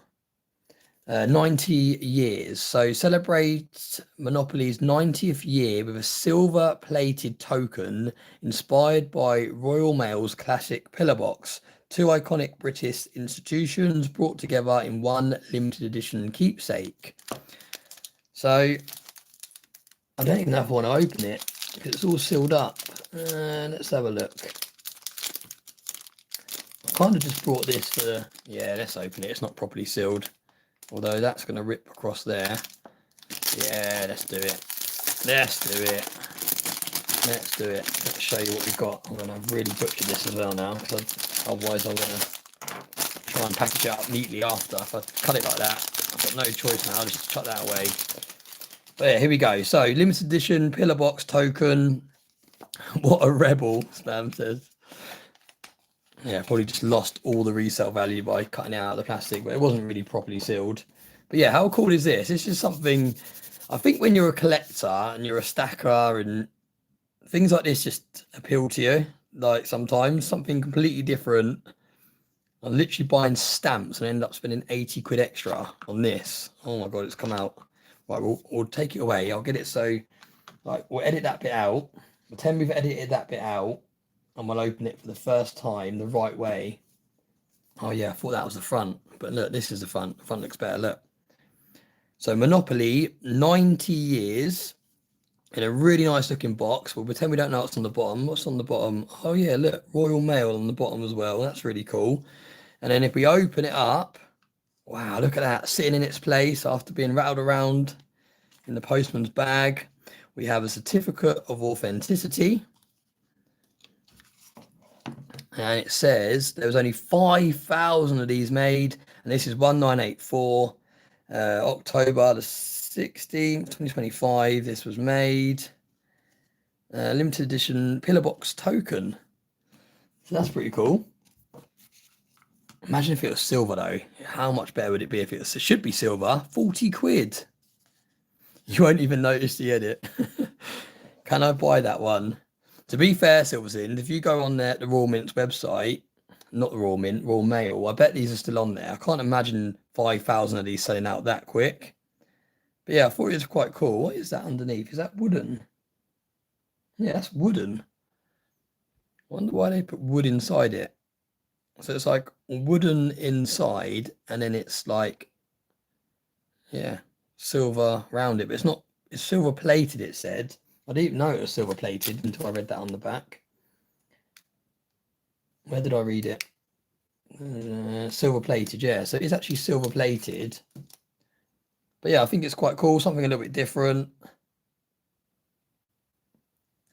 90 years. So celebrate Monopoly's 90th year with a silver plated token inspired by Royal Mail's classic pillar box. 2 iconic British institutions brought together in one limited edition keepsake. So I don't even know if I want to open it because it's all sealed up. Let's have a look. I kind of just brought this for... Yeah, let's open it. It's not properly sealed. Although that's going to rip across there. Yeah, let's do it. Let's do it. Let's do it. Let's show you what we've got. I'm going to really butcher this as well now, because otherwise I'm going to try and package it up neatly after. If I cut it like that, I've got no choice now. I'll just chuck that away. But yeah, here we go. So, limited edition pillar box token. What a rebel, Spam says. Yeah, probably just lost all the resale value by cutting it out of the plastic, but it wasn't really properly sealed. But yeah, how cool is this? This is something, I think when you're a collector and you're a stacker and things like this just appeal to you. Like sometimes something completely different. I'm literally buying stamps and end up spending 80 quid extra on this. Oh my God, it's come out. Right, we'll take it away. I'll get it so, like, we'll edit that bit out. Pretend we've edited that bit out. And we'll open it for the first time the right way. Oh yeah, I thought that was the front. But look, this is the front. The front looks better, look. So Monopoly, 90 years. In a really nice looking box. We'll pretend we don't know what's on the bottom. What's on the bottom? Oh yeah, look, Royal Mail on the bottom as well. That's really cool. And then if we open it up, wow, look at that. Sitting in its place after being rattled around in the postman's bag. We have a certificate of authenticity. And it says there was only 5,000 of these made. And this is 1984, October the 16th, 2025. This was made. Limited edition pillar box token. So that's pretty cool. Imagine if it was silver though. How much better would it be if it was, it should be silver? 40 quid. You won't even notice the edit. Can I buy that one? To be fair, Silversind, if you go on there, the Royal Mint's website, not the Royal Mint, Royal Mail, I bet these are still on there. I can't imagine 5,000 of these selling out that quick. But yeah, I thought it was quite cool. What is that underneath? Is that wooden? Yeah, that's wooden. I wonder why they put wood inside it. So it's like wooden inside, and then it's like, yeah, silver around it. But it's not, it's silver plated, it said. I didn't even know it was silver plated until I read that on the back. Where did I read it? Silver plated, yeah. So it's actually silver plated. But yeah, I think it's quite cool. Something a little bit different.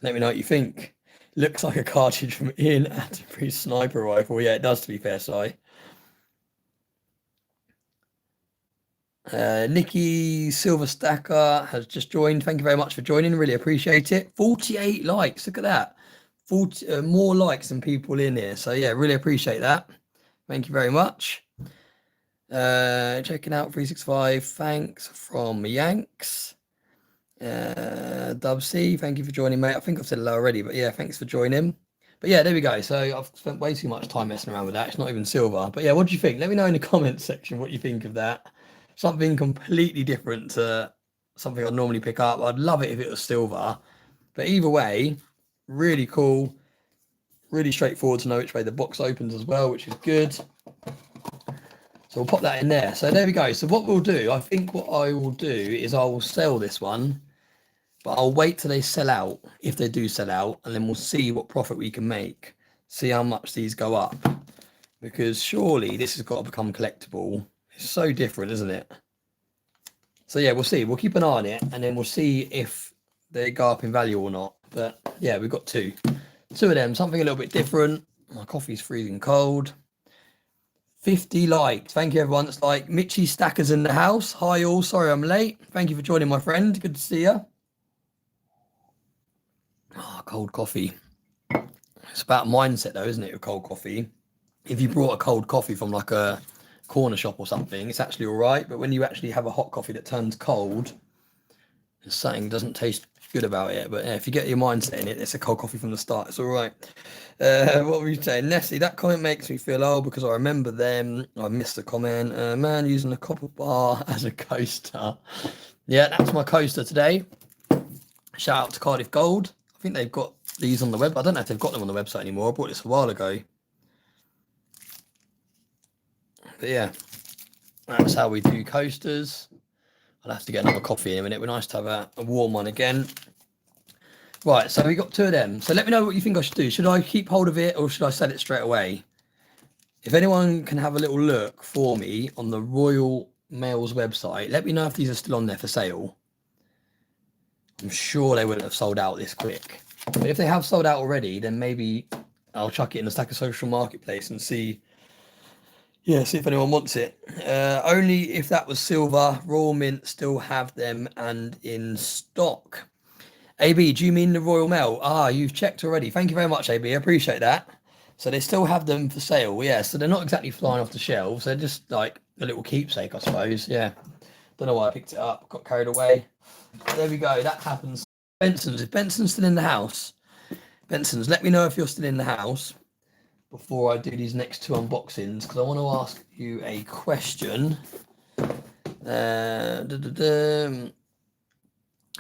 Let me know what you think. Looks like a cartridge from Ian Attenborough's sniper rifle. Yeah, it does, to be fair, Si. Nikki Silver Stacker has just joined. Thank you very much for joining. Really appreciate it. 48 likes. Look at that. 40 more likes than people in here. So yeah, really appreciate that. Thank you very much. Checking out 365. Thanks from Yanks. Dub C, thank you for joining, mate. I think I've said hello already, but yeah, thanks for joining. But yeah, there we go. So I've spent way too much time messing around with that. It's not even silver. But yeah, what do you think? Let me know in the comments section what you think of that. Something completely different to something I'd normally pick up. I'd love it if it was silver. But either way, really cool. Really straightforward to know which way the box opens as well, which is good. So we'll pop that in there. So there we go. So what we'll do, I think what I will do is I will sell this one, but I'll wait till they sell out, if they do sell out, and then we'll see what profit we can make. See how much these go up. Because surely this has got to become collectible. It's so different, isn't it? So yeah, we'll see. We'll keep an eye on it, and then we'll see if they go up in value or not. But yeah, we've got two of them, something a little bit different. My coffee's freezing cold. 50 likes. Thank you, everyone. That's like Mitchy Stackers in the house. Hi, all. Sorry I'm late. Thank you for joining, my friend. Good to see you. Oh, cold coffee. It's about mindset, though, isn't it, with cold coffee? If you brought a cold coffee from like a corner shop or something, it's actually all right. But when you actually have a hot coffee that turns cold, something doesn't taste good about it. But yeah, if you get your mindset in it, it's a cold coffee from the start. It's all right. What were you saying, Nessie? That comment makes me feel old because I remember them. I missed the comment. Man using a Kookaburra as a coaster. Yeah, that's my coaster today. Shout out to Cardiff Gold. I think they've got these on the web. I don't know if they've got them on the website anymore. I bought this a while ago. But yeah, that's how we do coasters. I'll have to get another coffee in a minute. We're nice to have a warm one again. Right, so we got two of them. So let me know what you think I should do. Should I keep hold of it or should I sell it straight away? If anyone can have a little look for me on the Royal Mail's website, let me know if these are still on there for sale. I'm sure they wouldn't have sold out this quick. But if they have sold out already, then maybe I'll chuck it in the Stacker Social Marketplace and see if anyone wants it. Only if that was silver. Royal Mint still have them and in stock. AB, do you mean the Royal Mail? Ah, you've checked already. Thank you very much, AB. I appreciate that. So they still have them for sale. Yeah, so they're not exactly flying off the shelves. They're just like a little keepsake, I suppose. Yeah. Don't know why I picked it up. Got carried away. There we go. That happens. Benson's. If Benson's still in the house, Benson's, let me know if you're still in the house before I do these next two unboxings, because I want to ask you a question.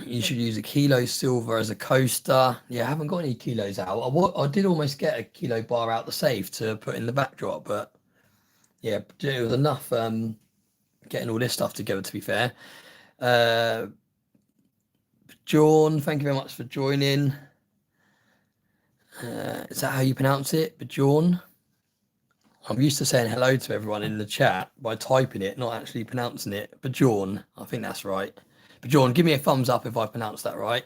You should use a kilo silver as a coaster. Yeah, I haven't got any kilos out. I did almost get a kilo bar out the safe to put in the backdrop, but yeah, it was enough getting all this stuff together, to be fair. Bjorn, thank you very much for joining. Is that how you pronounce it? Bjorn? I'm used to saying hello to everyone in the chat by typing it, not actually pronouncing it. Bjorn, I think that's right. Bjorn, give me a thumbs up if I pronounced that right.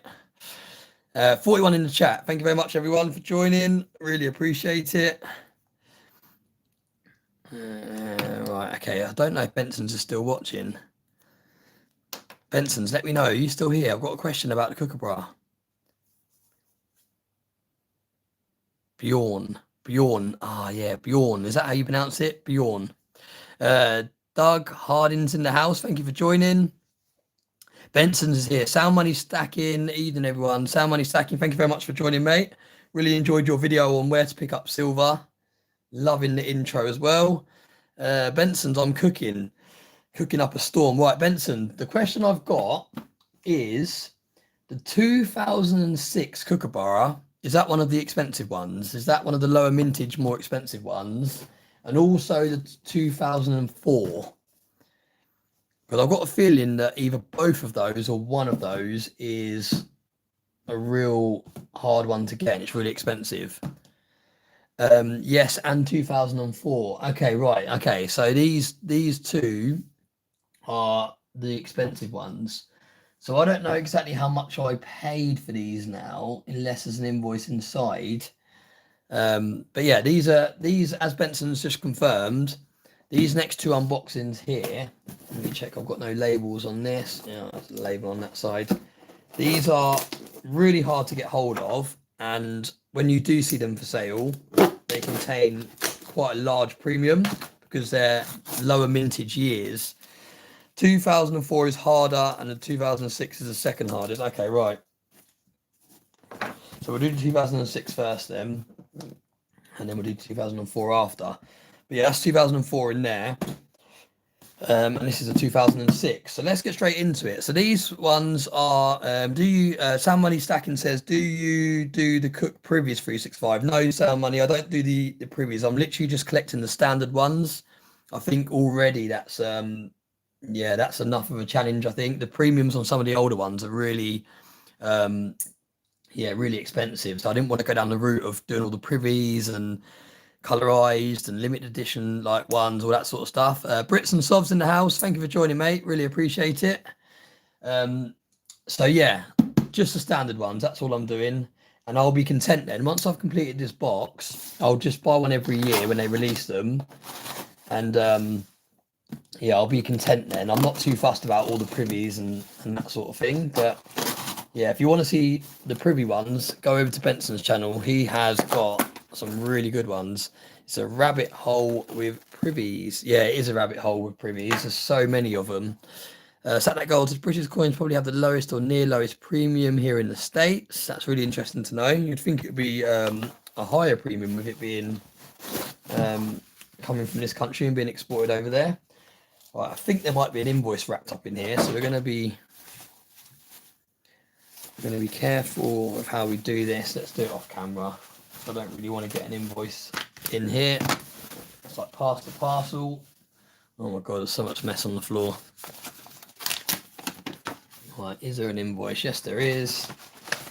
41 in the chat. Thank you very much, everyone, for joining. Really appreciate it. Right, okay. I don't know if Benson's is still watching. Benson's, let me know. Are you still here? I've got a question about the Kookaburra. Bjorn. Ah, yeah, Bjorn. Is that how you pronounce it? Bjorn. Doug Hardin's in the house. Thank you for joining. Benson's is here. Sound Money Stacking. Evening, everyone. Sound Money Stacking. Thank you very much for joining, mate. Really enjoyed your video on where to pick up silver. Loving the intro as well. Benson's, I'm cooking up a storm. Right, Benson, the question I've got is the 2006 Kookaburra. Is that one of the expensive ones? Is that one of the lower mintage, more expensive ones? And also the 2004. But I've got a feeling that either both of those or one of those is a real hard one to get. It's really expensive. Yes, and 2004. Okay, right. Okay, so these two are the expensive ones. So I don't know exactly how much I paid for these now, unless there's an invoice inside. But yeah, these, as Benson's just confirmed, these next two unboxings here, let me check I've got no labels on this. Yeah, there's a label on that side. These are really hard to get hold of, and when you do see them for sale, they contain quite a large premium because they're lower mintage years. 2004 is harder, and the 2006 is the second hardest. Okay, right. So we'll do the 2006 first then, and then we'll do 2004 after. But yeah, that's 2004 in there. And this is a 2006. So let's get straight into it. So these ones are, Sound Money Stacking says, do you do the Cook Previous 365? No, Sound Money, I don't do the previous. I'm literally just collecting the standard ones. I think already that's yeah, that's enough of a challenge. I think the premiums on some of the older ones are really yeah, really expensive. So I didn't want to go down the route of doing all the privies and colorized and limited edition like ones, all that sort of stuff. Brits and Sovs in the house. Thank you for joining, mate. Really appreciate it. So yeah, just the standard ones. That's all I'm doing. And I'll be content then. Once I've completed this box, I'll just buy one every year when they release them. And yeah, I'll be content then. I'm not too fussed about all the privies and that sort of thing. But yeah, if you want to see the privy ones, go over to Benson's channel. He has got some really good ones. It's a rabbit hole with privies. Yeah, it is a rabbit hole with privies. There's so many of them. Satellite Gold, British coins probably have the lowest or near lowest premium here in the States. That's really interesting to know. You'd think it would be a higher premium with it being coming from this country and being exported over there. Right, I think there might be an invoice wrapped up in here, so we're going to be careful with how we do this. Let's do it off camera. I don't really want to get an invoice in here. It's like pass the parcel. Oh my god, there's so much mess on the floor. Right, is there an invoice? Yes, there is.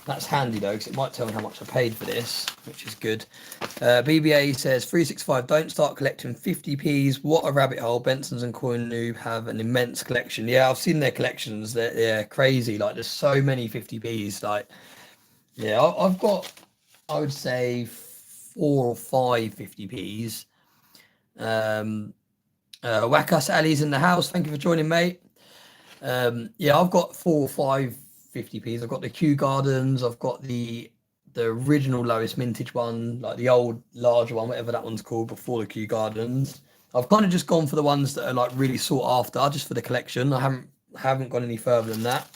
That's handy though, because it might tell me how much I paid for this, which is good. BBA says 365. Don't start collecting 50p's. What a rabbit hole. Benson's and Coin Noob have an immense collection. Yeah, I've seen their collections. They're crazy. Like, there's so many 50p's. Like, yeah, I've got, I would say 4 or 5 50p's. Wackus Ali's in the house. Thank you for joining, mate. Yeah, I've got 4 or 5 50p's. I've got the Kew Gardens. I've got the original lowest mintage one, like the old larger one, whatever that one's called, before the Kew Gardens. I've kind of just gone for the ones that are like really sought after, just for the collection. I haven't gone any further than that.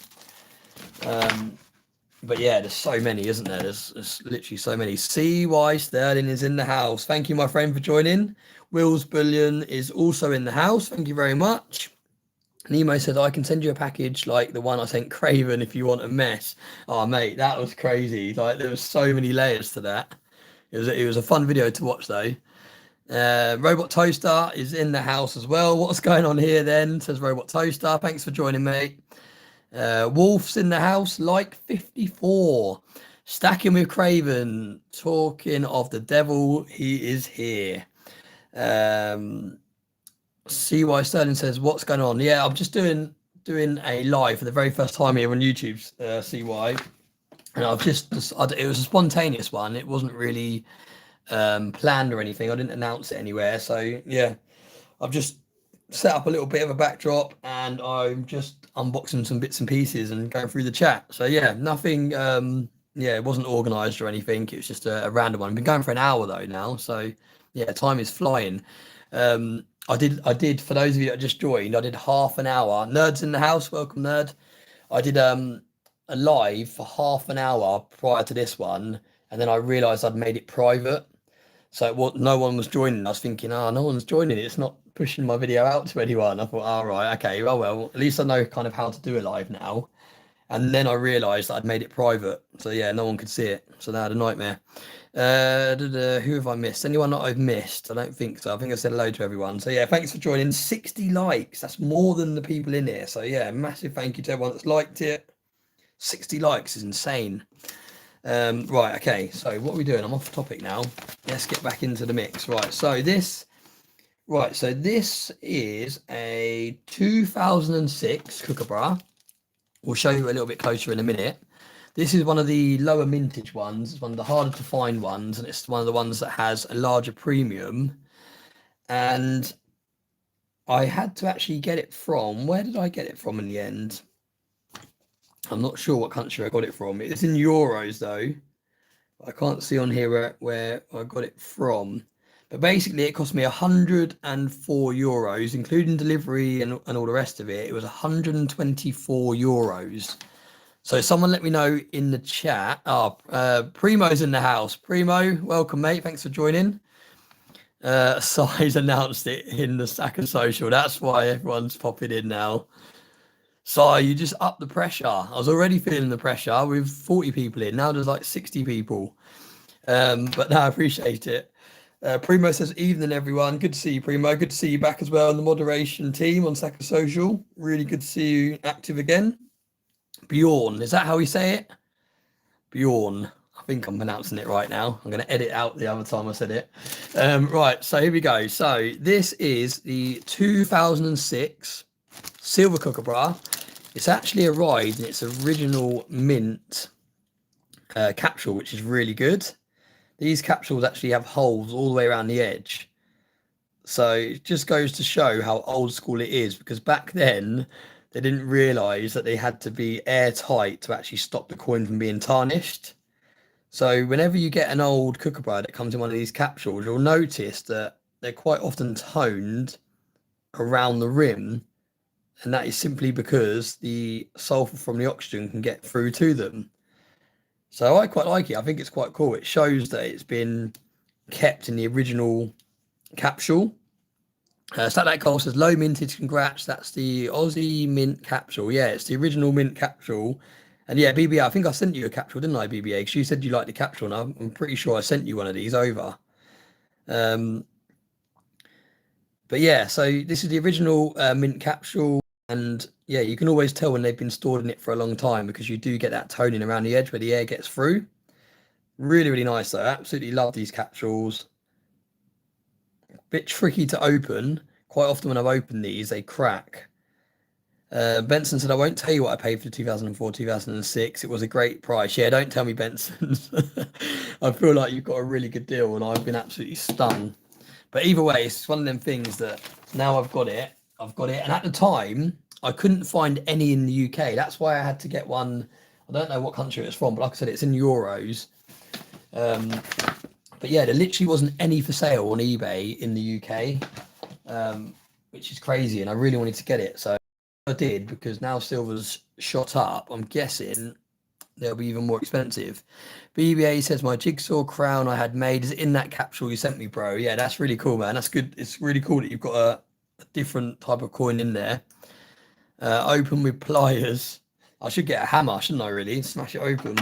But yeah, there's so many, isn't there? There's literally so many. CY Sterling is in the house. Thank you, my friend, for joining. Will's Bullion is also in the house. Thank you very much. Nemo said, I can send you a package like the one I sent Craven if you want a mess. Oh, mate, that was crazy. Like, there was so many layers to that. It was a fun video to watch, though. Robot Toaster is in the house as well. What's going on here, then? Says Robot Toaster. Thanks for joining, mate. Wolf's in the house, like 54. Stacking with Craven. Talking of the devil, he is here. CY Sterling says, what's going on? Yeah, I'm just doing a live for the very first time here on YouTube, CY. And I've it was a spontaneous one. It wasn't really planned or anything. I didn't announce it anywhere. So yeah, I've just set up a little bit of a backdrop and I'm just unboxing some bits and pieces and going through the chat. So yeah, nothing, yeah, it wasn't organized or anything. It was just a random one. I've been going for an hour though now. So yeah, time is flying. I did, for those of you that just joined, I did half an hour. Nerds in the house, welcome, Nerd. I did a live for half an hour prior to this one, and then I realised I'd made it private. So no one was joining. I was thinking, no one's joining it. It's not pushing my video out to anyone. I thought, all right, okay, well, at least I know kind of how to do a live now. And then I realised I'd made it private. So yeah, no one could see it. So that had a nightmare. Who have I missed? Anyone that I've missed? I don't think so. I think I said hello to everyone. So yeah, thanks for joining. 60 likes. That's more than the people in here. So yeah, massive thank you to everyone that's liked it. 60 likes is insane. Right, okay. So what are we doing? I'm off topic now. Let's get back into the mix. Right, so this is a 2006 Kookaburra. We'll show you a little bit closer in a minute. This is one of the lower mintage ones. It's one of the harder to find ones, and it's one of the ones that has a larger premium. And I had to actually get it from, where did I get it from in the end? I'm not sure what country I got it from. It's in euros though. I can't see on here where I got it from. But basically it cost me 104 euros, including delivery and all the rest of it. It was 124 euros. So someone let me know in the chat. Primo's in the house. Primo, welcome, mate. Thanks for joining. Size announced it in the Saka social. That's why everyone's popping in now. So you just up the pressure. I was already feeling the pressure with 40 people in. Now there's like 60 people. But no, I appreciate it. Primo says, evening, everyone. Good to see you, Primo. Good to see you back as well in the moderation team on Saka Social. Really good to see you active again. Bjorn, is that how we say it? Bjorn. I think I'm pronouncing it right now. I'm going to edit out the other time I said it. Right, so here we go. So this is the 2006 Silver Kookaburra. It's actually arrived in its original mint capsule, which is really good. These capsules actually have holes all the way around the edge. So it just goes to show how old school it is, because back then they didn't realise that they had to be airtight to actually stop the coin from being tarnished. So whenever you get an old Kookaburra that comes in one of these capsules, you'll notice that they're quite often toned around the rim, and that is simply because the sulfur from the oxygen can get through to them. So I quite like it. I think it's quite cool. It shows that it's been kept in the original capsule. Static Cole says, low mintage, congrats. That's the Aussie mint capsule. Yeah, it's the original mint capsule. And yeah, BBA, I think I sent you a capsule, didn't I, BBA? Because you said you liked the capsule, and I'm pretty sure I sent you one of these over. But yeah, so this is the original mint capsule. And yeah, you can always tell when they've been stored in it for a long time, because you do get that toning around the edge where the air gets through. Really, really nice though. Absolutely love these capsules. Bit tricky to open. Quite often when I've opened these, they crack. Benson said, I won't tell you what I paid for 2004, 2006. It was a great price. Yeah, don't tell me, Benson. I feel like you've got a really good deal, and I've been absolutely stunned. But either way, it's one of them things that now I've got it. And at the time, I couldn't find any in the UK. That's why I had to get one. I don't know what country it's from, but like I said, it's in euros. But yeah, there literally wasn't any for sale on eBay in the UK, which is crazy. And I really wanted to get it. So I did, because now silver's shot up. I'm guessing they'll be even more expensive. BBA says, my jigsaw crown I had made is in that capsule you sent me, bro. Yeah, that's really cool, man. That's good. It's really cool that you've got a different type of coin in there. Open with pliers. I should get a hammer, shouldn't I, really? Smash it open.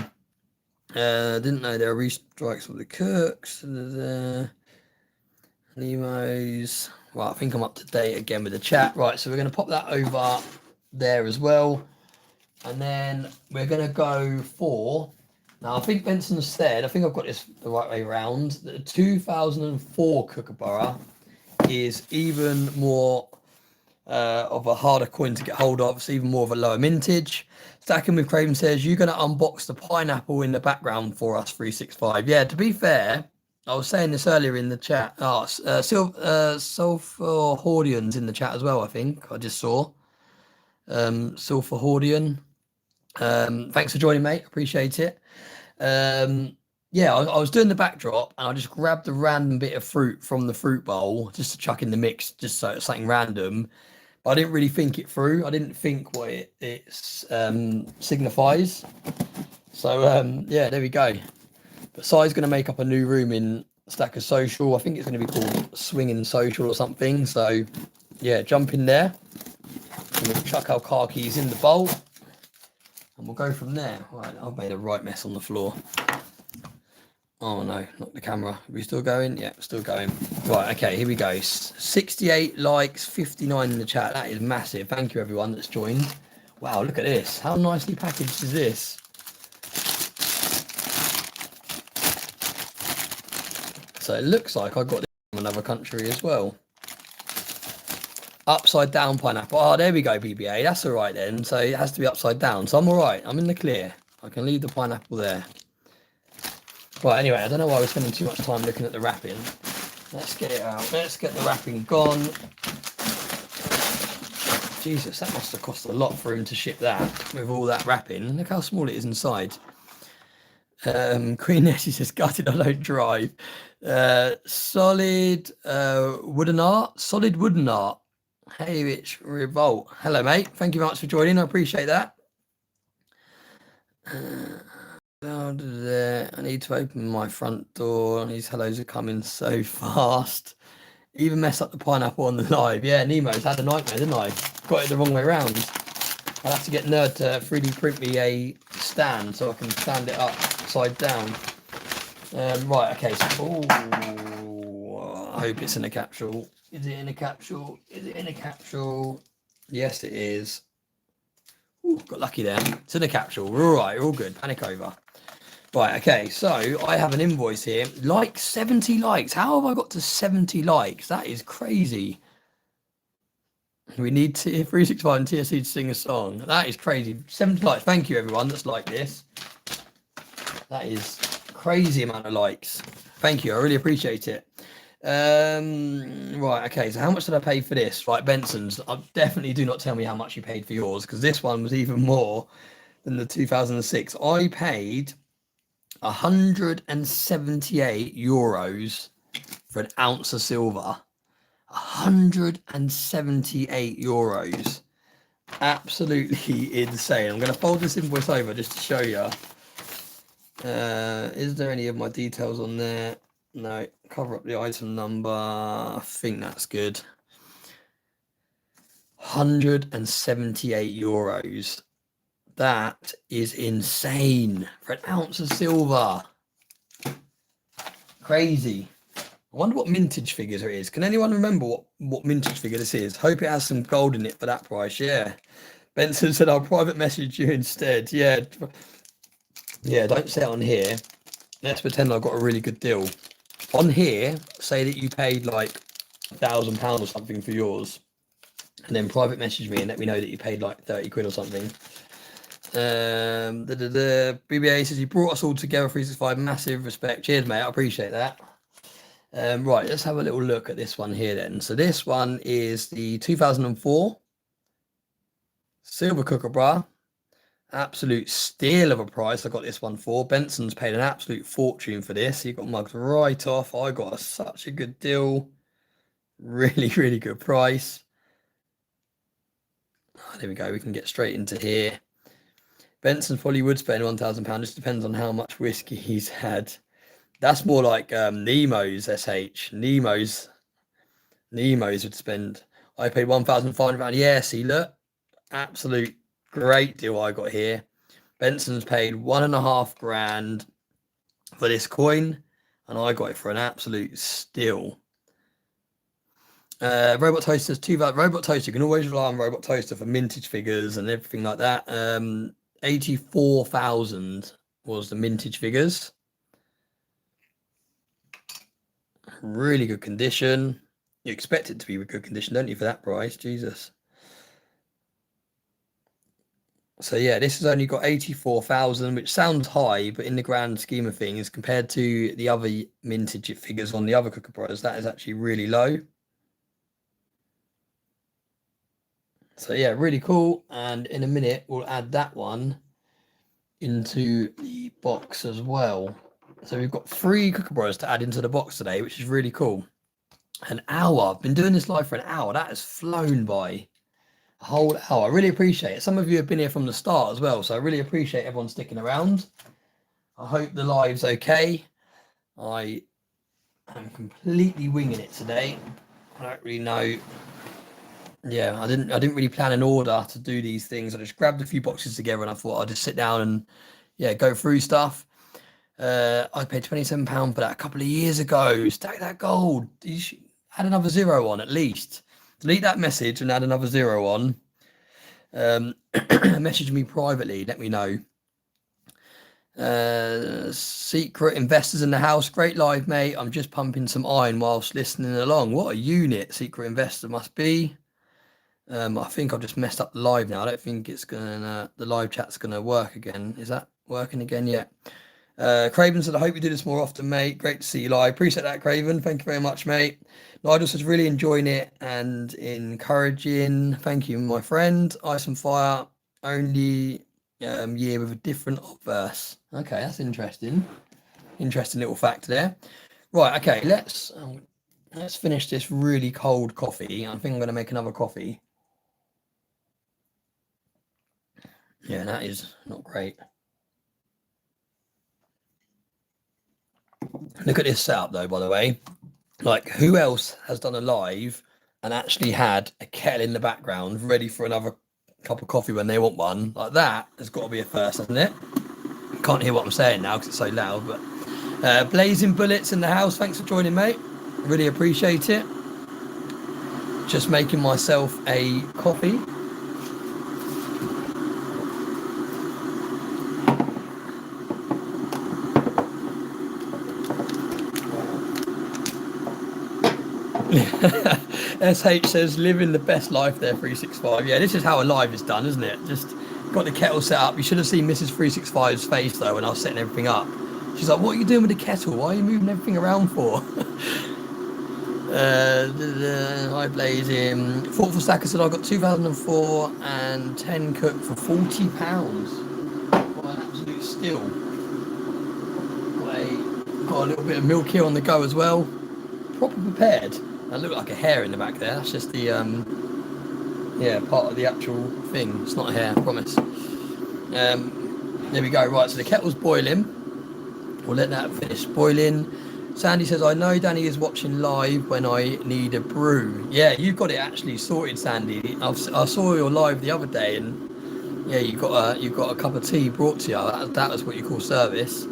Didn't know there were restrikes with the Kirks. Nemos. Right, I think I'm up to date again with the chat. Right, so we're going to pop that over there as well. And then we're going to go for... Now, I think Benson said, I think I've got this the right way around, the 2004 Kookaburra is even more of a harder coin to get hold of. It's even more of a lower mintage. Stacking with Craven says, you're going to unbox the pineapple in the background for us, 365. Yeah, to be fair, I was saying this earlier in the chat. Sulfurhordian's in the chat as well, I think. I just saw. Sulfurhordian. Thanks for joining, mate. Appreciate it. Yeah, I was doing the backdrop, and I just grabbed a random bit of fruit from the fruit bowl just to chuck in the mix, just so it's something random. But I didn't really think it through. I didn't think what it signifies. So yeah, there we go. But Sai's going to make up a new room in Stacker Social. I think it's going to be called Swinging Social or something. So yeah, jump in there. And we'll chuck our car keys in the bowl. And we'll go from there. Right, I've made a right mess on the floor. Oh no, not the camera. Are we still going? Yeah, still going. Right, okay, here we go. 68 likes, 59 in the chat. That is massive. Thank you, everyone that's joined. Wow, look at this. How nicely packaged is this? So it looks like I got this from another country as well. Upside down pineapple. Oh, there we go, BBA. That's all right then. So it has to be upside down. So I'm all right. I'm in the clear. I can leave the pineapple there. Right, anyway, I don't know why we're spending too much time looking at the wrapping. Let's get it out. Let's get the wrapping gone. Jesus, that must have cost a lot for him to ship that with all that wrapping. Look how small it is inside. Queen Nessie says, gutted, I don't drive. Solid wooden art. Solid wooden art. Hey, Rich Revolt. Hello, mate. Thank you very much for joining. I appreciate that. I need to open my front door. These hellos are coming so fast. Even mess up the pineapple on the live. Yeah, Nemo's had a nightmare, didn't I? Got it the wrong way around. I'll have to get Nerd to 3D print me a stand so I can stand it upside down. Right, okay. So, I hope it's in a capsule. Is it in a capsule? Is it in a capsule? Yes, it is. Ooh, got lucky there. It's in a capsule. We're all right. We're all good. Panic over. Right, okay, so I have an invoice here. Like 70 likes. How have I got to 70 likes? That is crazy. We need 365 and TSC to sing a song. That is crazy. 70 likes. Thank you, everyone that's like this. That is crazy amount of likes. Thank you. I really appreciate it. Right, okay, so how much did I pay for this? Right, Benson's. Definitely do not tell me how much you paid for yours, because this one was even more than the 2006. I paid 178 euros for an ounce of silver. 178 euros. Absolutely insane. I'm going to fold this invoice over just to show you. Is there any of my details on there? No. Cover up the item number. I think that's good. 178 euros. That is insane for an ounce of silver. Crazy. I wonder what mintage figures it is. Can anyone remember what mintage figure this is? Hope it has some gold in it for that price. Yeah. Benson said I'll private message you instead. Yeah. Yeah, don't say it on here. Let's pretend I got a really good deal. On here, say that you paid like £1,000 or something for yours, and then private message me and let me know that you paid like 30 quid or something. BBA says you brought us all together. 365, massive respect. Cheers, mate. I appreciate that. Right, let's have a little look at this one here then. So this one is the 2004 silver Kookaburra. Absolute steal of a price I got this one for. Benson's paid an absolute fortune for this. He got mugged right off. I got such a good deal. Really, really good price. Oh, there we go. We can get straight into here. Benson probably would spend £1,000. Just depends on how much whiskey he's had. That's more like Nemo's SH. Nemo's would spend. I paid £1,500. Yeah, see, look. Absolute great deal I got here. Benson's paid £1.5 grand for this coin, and I got it for an absolute steal. Robot Toaster's Robot Toaster. You can always rely on Robot Toaster for mintage figures and everything like that. 84,000 was the mintage figures. Really good condition. You expect it to be in good condition, don't you, for that price? Jesus. So yeah, this has only got 84,000, which sounds high, but in the grand scheme of things, compared to the other mintage figures on the other Kookaburras, that is actually really low. So yeah, really cool. And in a minute, we'll add that one into the box as well. So we've got 3 Kookaburras to add into the box today, which is really cool. An hour. I've been doing this live for an hour. That has flown by. A whole hour. I really appreciate it. Some of you have been here from the start as well, so I really appreciate everyone sticking around. I hope the live's okay. I am completely winging it today. I don't really know. Yeah, I didn't really plan an order to do these things. I just grabbed a few boxes together and I thought I'd just sit down and go through stuff. I paid £27 for that a couple of years ago. Stack that gold. You should add another 0 on at least. Delete that message and add another 0 on. Message me privately. Let me know. Secret investors in the house. Great live, mate. I'm just pumping some iron whilst listening along. What a unit secret investor must be. I think I've just messed up the live now. I don't think it's gonna. The live chat's gonna work again. Is that working again? Yeah. Craven said, I hope you do this more often, mate. Great to see you live. Appreciate that, Craven. Thank you very much, mate. Nigel says, really enjoying it and encouraging. Thank you, my friend. Ice and Fire, only year with a different verse. Okay, that's interesting. Interesting little fact there. Right, okay, let's finish this really cold coffee. I think I'm going to make another coffee. Yeah, that is not great. Look at this setup though, by the way. Like, who else has done a live and actually had a kettle in the background ready for another cup of coffee when they want one? Like, that has got to be a first, hasn't it? Can't hear what I'm saying now because it's so loud, but Blazing Bullets in the house. Thanks for joining, mate. Really appreciate it. Just making myself a coffee. SH says, living the best life there, 365. Yeah, this is how a live is done, isn't it? Just got the kettle set up. You should have seen Mrs. 365's face, though, when I was setting everything up. She's like, what are you doing with the kettle? Why are you moving everything around for? Hi, Blazing. Thoughtful Stacker said, I got 2004 and 10 cooked for £40. What an absolute steal. Got a little bit of milk here on the go as well. Proper prepared. I look like a hair in the back there. That's just the yeah, part of the actual thing. It's not a hair, I promise. There we go. Right, so the kettle's boiling. We'll let that finish boiling. Sandy says, I know Danny is watching live when I need a brew. Yeah, you've got it actually sorted, Sandy. I saw your live the other day, and yeah, you got a cup of tea brought to you. That was what you call service.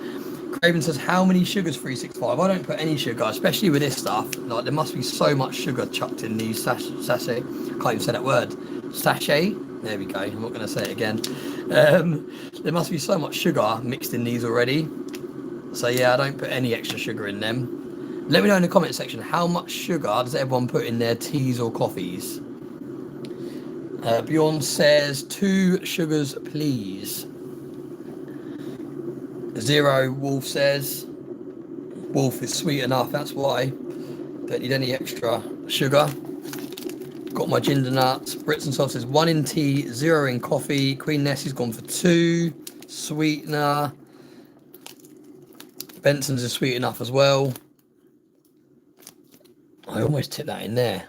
Craven says, how many sugars 365? I don't put any sugar, especially with this stuff. Like, there must be so much sugar chucked in these sachet. Can't even say that word. Sachet. There we go. I'm not going to say it again. There must be so much sugar mixed in these already. So yeah, I don't put any extra sugar in them. Let me know in the comment section, how much sugar does everyone put in their teas or coffees? Bjorn says 2 sugars, please. 0, Wolf says. Wolf is sweet enough, that's why. Don't need any extra sugar. Got my ginger nuts. Brits and Soft says 1 in tea, 0 in coffee. Queen Nessie's gone for 2. Sweetener. Benson's is sweet enough as well. I almost tipped that in there.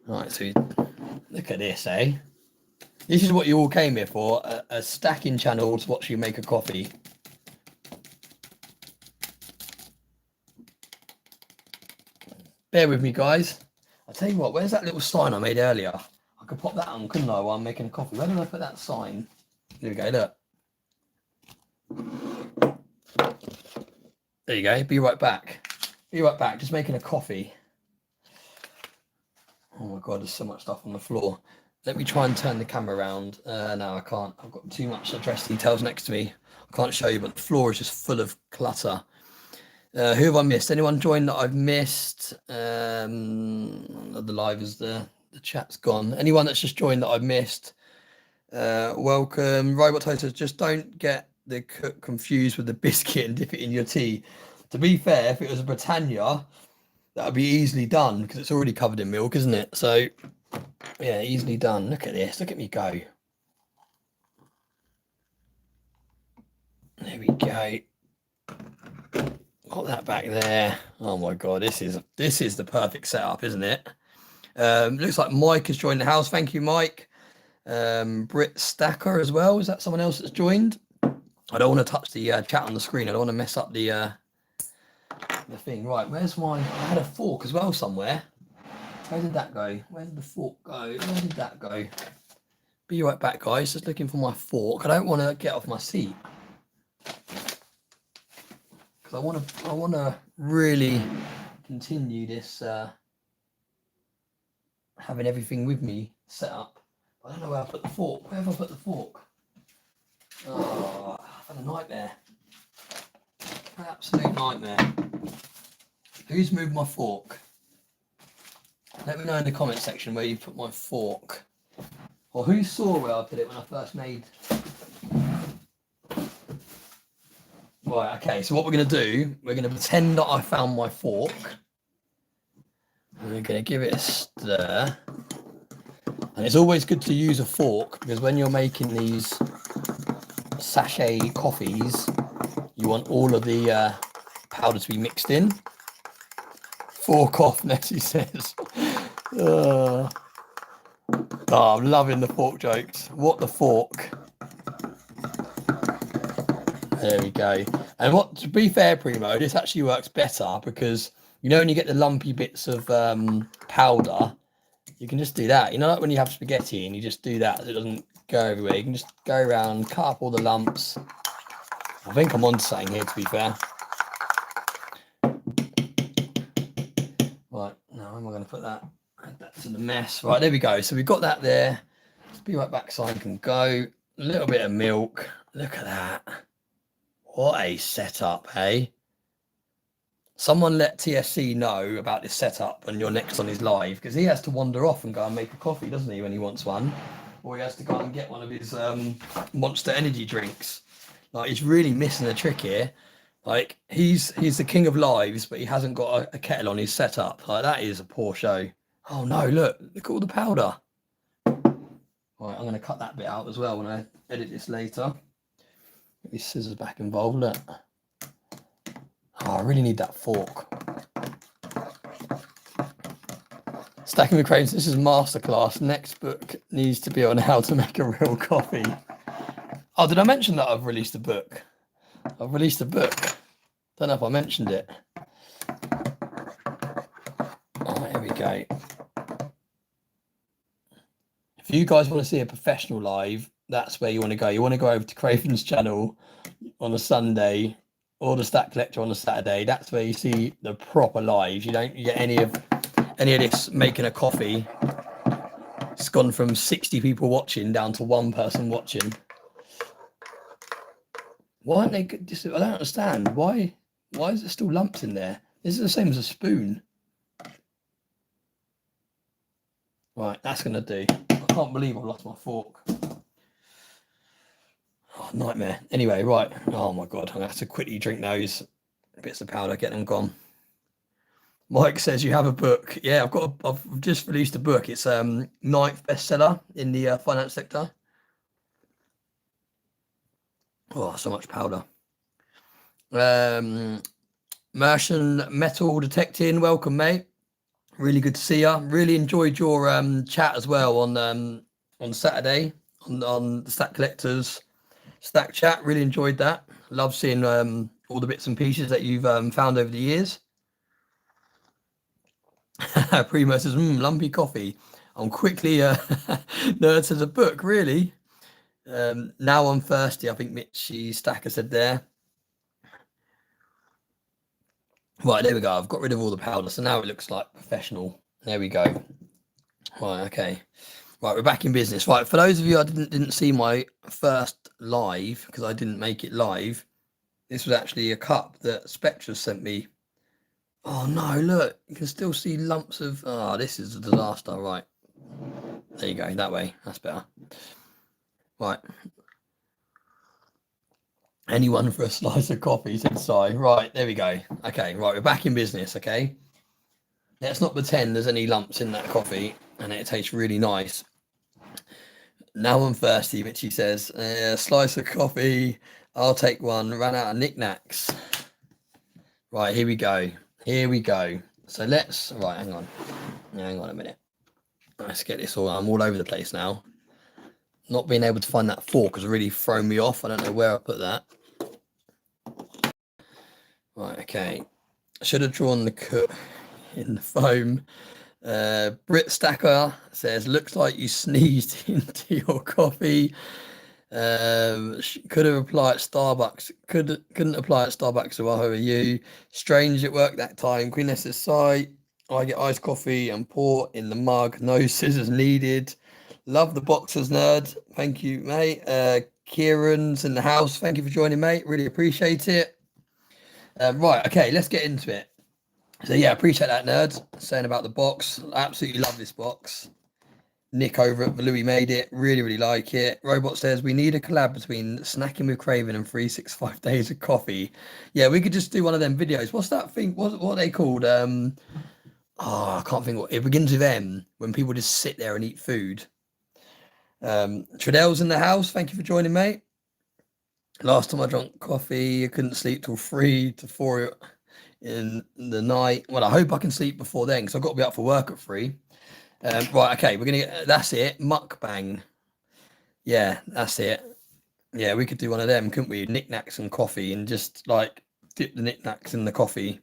Right, so look at this, eh? This is what you all came here for, a stacking channel to watch you make a coffee. Bear with me, guys. I'll tell you what, where's that little sign I made earlier? I could pop that on, couldn't I, while I'm making a coffee? Where did I put that sign? There we go, look. There you go, be right back. Be right back, just making a coffee. Oh my God, there's so much stuff on the floor. Let me try and turn the camera around. No, I can't. I've got too much address details next to me. I can't show you, but the floor is just full of clutter. Who have I missed? Anyone joined that I've missed? The live is the chat's gone. Anyone that's just joined that I've missed, welcome. Robot Toasters, just don't get the cook confused with the biscuit and dip it in your tea. To be fair, if it was a Britannia, that would be easily done because it's already covered in milk, isn't it? So yeah, easily done. Look at this. Look at me go. There we go. Got that back there. Oh my God, this is the perfect setup, isn't it? Looks like Mike has joined the house. Thank you, Mike. Brit Stacker as well. Is that someone else that's joined? I don't want to touch the chat on the screen. I don't want to mess up the thing. Right, where's my... I had a fork as well somewhere. Where did that go? Where did the fork go? Where did that go? Be right back, guys. Just looking for my fork. I don't want to get off my seat. Because I want to really continue this having everything with me set up. I don't know where I put the fork. Where have I put the fork? Oh, I've had a nightmare. Absolute nightmare. Who's moved my fork? Let me know in the comment section where you put my fork. Or who saw where I put it when I first made... Right, okay, so what we're going to do, we're going to pretend that I found my fork. And we're going to give it a stir. And it's always good to use a fork because when you're making these sachet coffees, you want all of the powder to be mixed in. Fork off, Nessie says. Oh, I'm loving the fork jokes. What the fork? There we go. And what, to be fair, Primo, this actually works better because you know when you get the lumpy bits of powder, you can just do that. You know, like when you have spaghetti and you just do that, so it doesn't go everywhere. You can just go around, cut up all the lumps. I think I'm on something here, to be fair. put that, add that to the mess. Right, there we go. So we've got that there. Let's be right back so I can go. A little bit of milk. Look at that. What a setup, hey? Someone let TSC know about this setup when you're next on his live, because he has to wander off and go and make a coffee, doesn't he, when he wants one? Or he has to go and get one of his Monster energy drinks. Like, he's really missing a trick here. Like, he's the king of lives, but he hasn't got a kettle on his setup. Like, that is a poor show. Oh no, look at all the powder. Right, I'm going to cut that bit out as well when I edit this later. Get these scissors back involved, look. Oh, I really need that fork. Stacking with Cranes, this is masterclass. Next book needs to be on how to make a real coffee. Oh, did I mention that I've released a book? I've released a book. Don't know if I mentioned it. Oh, here we go. If you guys want to see a professional live, that's where you want to go. You want to go over to Craven's channel on a Sunday, or the Stack Collector on a Saturday. That's where you see the proper lives. You don't get any of this making a coffee. It's gone from 60 people watching down to 1 person watching. Why aren't they good? I don't understand. Why is there still lumps in there? This is the same as a spoon. Right, that's gonna do. I can't believe I've lost my fork. Oh, nightmare. Anyway, right. Oh my god, I'm gonna have to quickly drink those bits of powder, get them gone. Mike says you have a book. Yeah, I've just released a book. It's 9th bestseller in the finance sector. Oh, so much powder. Mercian Metal Detecting, welcome, mate. Really good to see you. Really enjoyed your chat as well on Saturday on the Stack Collectors Stack chat. Really enjoyed that. Love seeing all the bits and pieces that you've found over the years. Primo says, lumpy coffee. I'm quickly nerd to the book, really. Now I'm thirsty, I think Mitchy Stacker said there. Right, there we go. I've got rid of all the powder, so now it looks like professional. There we go. Right, okay. Right, we're back in business. Right, for those of you that didn't see my first live, because I didn't make it live, this was actually a cup that Spectra sent me. Oh no, look, you can still see lumps of... Oh, this is a disaster. Right. There you go, that way. That's better. Right. Anyone for a slice of coffee, said Si. Right, there we go. Okay, right, we're back in business, okay? Let's not pretend there's any lumps in that coffee and it tastes really nice. Now I'm thirsty, Mitchy says. Slice of coffee, I'll take one. Ran out of knickknacks. Right, here we go. Here we go. So let's... Right, hang on. Hang on a minute. Let's get this all... I'm all over the place now. Not being able to find that fork has really thrown me off. I don't know where I put that. Right, okay. I should have drawn the cut in the foam. Brit Stacker says, looks like you sneezed into your coffee. Could have applied at Starbucks. Couldn't apply at Starbucks, so who are you? Strange it worked that time. Queen Esther's site. I get iced coffee and pour in the mug. No scissors needed. Love the boxers, nerd. Thank you, mate. Kieran's in the house. Thank you for joining, mate. Really appreciate it. Right, okay, let's get into it. So yeah, appreciate that, nerd. Saying about the box. Absolutely love this box. Nick over at Louis made it. Really, really like it. Robot says we need a collab between Snacking with Craven and 365 Days of Coffee. Yeah, we could just do one of them videos. What's that thing? What are they called? Oh, I can't think what it begins with M, when people just sit there and eat food. Treadell's in the house. Thank you for joining, mate. Last time I drank coffee, I couldn't sleep till 3 to 4 in the night. Well, I hope I can sleep before then, because I've got to be up for work at 3. Right, okay, we're gonna get... That's it. Mukbang. Yeah, that's it. Yeah, we could do one of them, couldn't we? Knickknacks and coffee, and just like dip the knickknacks in the coffee.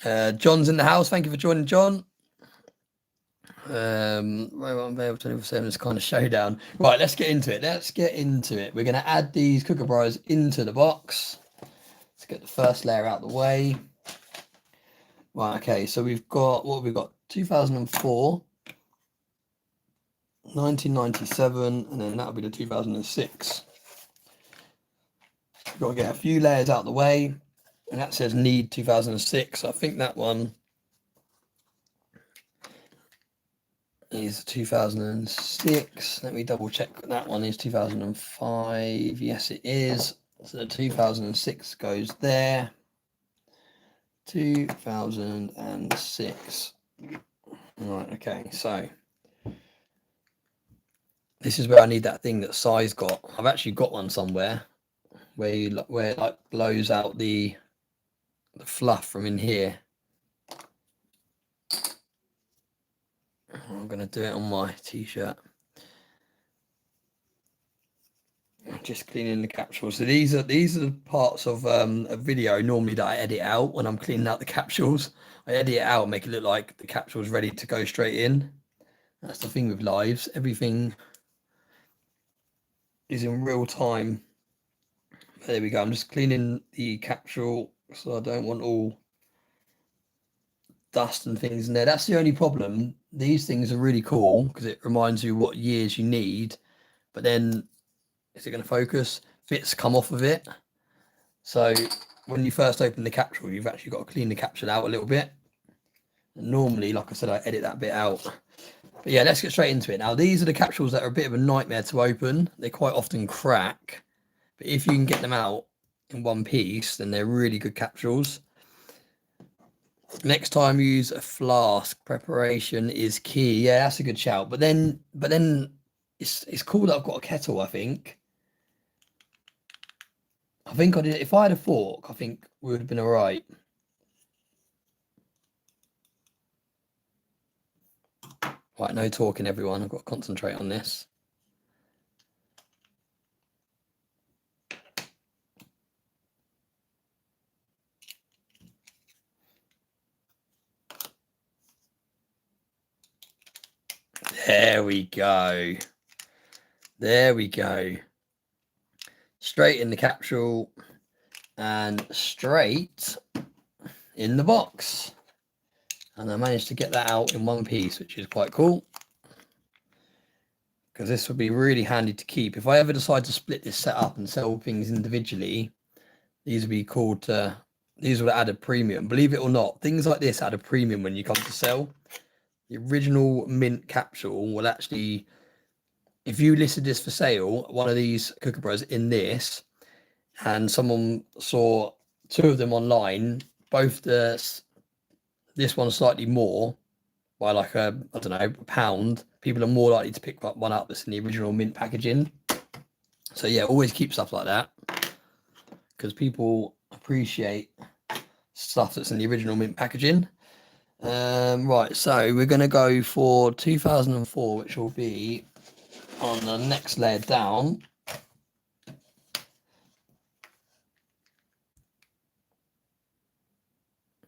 John's in the house. Thank you for joining, John. It's kind of showdown. Right, let's get into it. We're going to add these Kookaburras into the box. Let's get the first layer out of the way. Right, okay, so we've got, what have we got? 2004, 1997, and then that'll be the 2006. We've got to get a few layers out of the way, and that says need 2006. I think that one is 2006. Let me double check. That one is 2005. Yes, it is. So the 2006 goes there. 2006. Right, okay, so this is where I need that thing that Si's got. I've actually got one somewhere where it like blows out the fluff from in here. I'm gonna do it on my t-shirt. I'm just cleaning the capsules. So these are the parts of a video normally that I edit out when I'm cleaning out the capsules. I edit it out and make it look like the capsule's ready to go straight in. That's the thing with lives. Everything is in real time. There we go. I'm just cleaning the capsule so I don't want all dust and things in there. That's the only problem. These things are really cool because it reminds you what years you need, but then is it going to focus? Bits come off of it. So when you first open the capsule, you've actually got to clean the capsule out a little bit. And normally, like I said, I edit that bit out. But yeah, let's get straight into it. Now, these are the capsules that are a bit of a nightmare to open. They quite often crack. But if you can get them out in one piece, then they're really good capsules. Next time, use a flask. Preparation is key. Yeah, that's a good shout. But then it's cool that I've got a kettle, I think. I think I did. If I had a fork, I think we would have been all right. Right, no talking, everyone. I've got to concentrate on this. There we go. There we go. Straight in the capsule and straight in the box. And I managed to get that out in one piece, which is quite cool. Because this would be really handy to keep. If I ever decide to split this set up and sell things individually, these would be called, these would add a premium. Believe it or not, things like this add a premium when you come to sell. The original mint capsule will actually, if you listed this for sale, one of these Kookaburras in this, and someone saw two of them online, both this one's slightly more by like I don't know, a pound, people are more likely to pick one up that's in the original mint packaging. So yeah, always keep stuff like that because people appreciate stuff that's in the original mint packaging. Right, so we're going to go for 2004, which will be on the next layer down.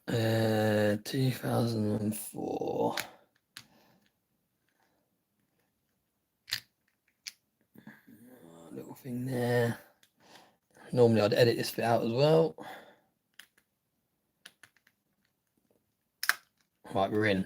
Uh, 2004. Little thing there. Normally I'd edit this bit out as well. Right, we're in.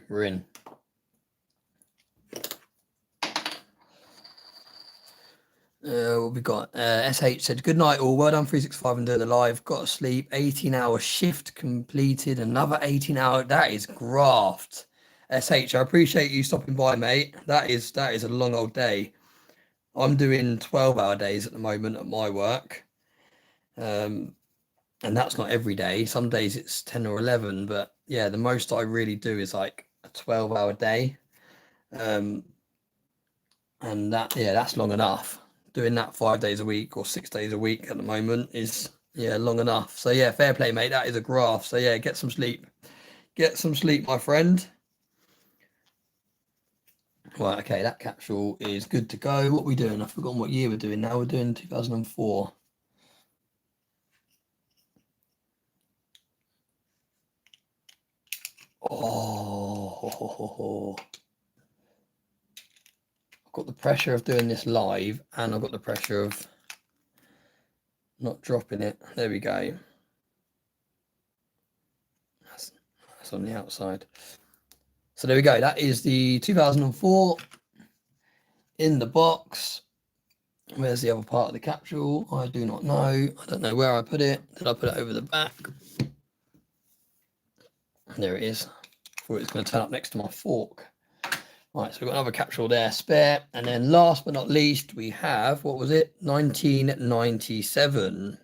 What we got? SH said, good night all. Well done 365 and doing the live. Got to sleep. 18-hour shift completed. Another 18-hour. That is graft. SH, I appreciate you stopping by, mate. That is a long old day. I'm doing 12-hour days at the moment at my work. And that's not every day. Some days it's 10 or 11, but yeah, the most I really do is like a 12-hour day. And that's long enough. Doing that 5 days a week or 6 days a week at the moment is long enough. So yeah, fair play, mate. That is a graft. So yeah, get some sleep. Get some sleep, my friend. Right, okay, that capsule is good to go. What are we doing? I've forgotten what year we're doing now. We're doing 2004. Oh, I've got the pressure of doing this live and I've got the pressure of not dropping it. There we go. That's on the outside. So there we go. That is the 2004 in the box. Where's the other part of the capsule? I do not know. I don't know where I put it. Did I put it over the back? There it is. I thought it was going to turn up next to my fork. Right, so we've got another capsule there, spare. And then last but not least, we have, what was it? 1997.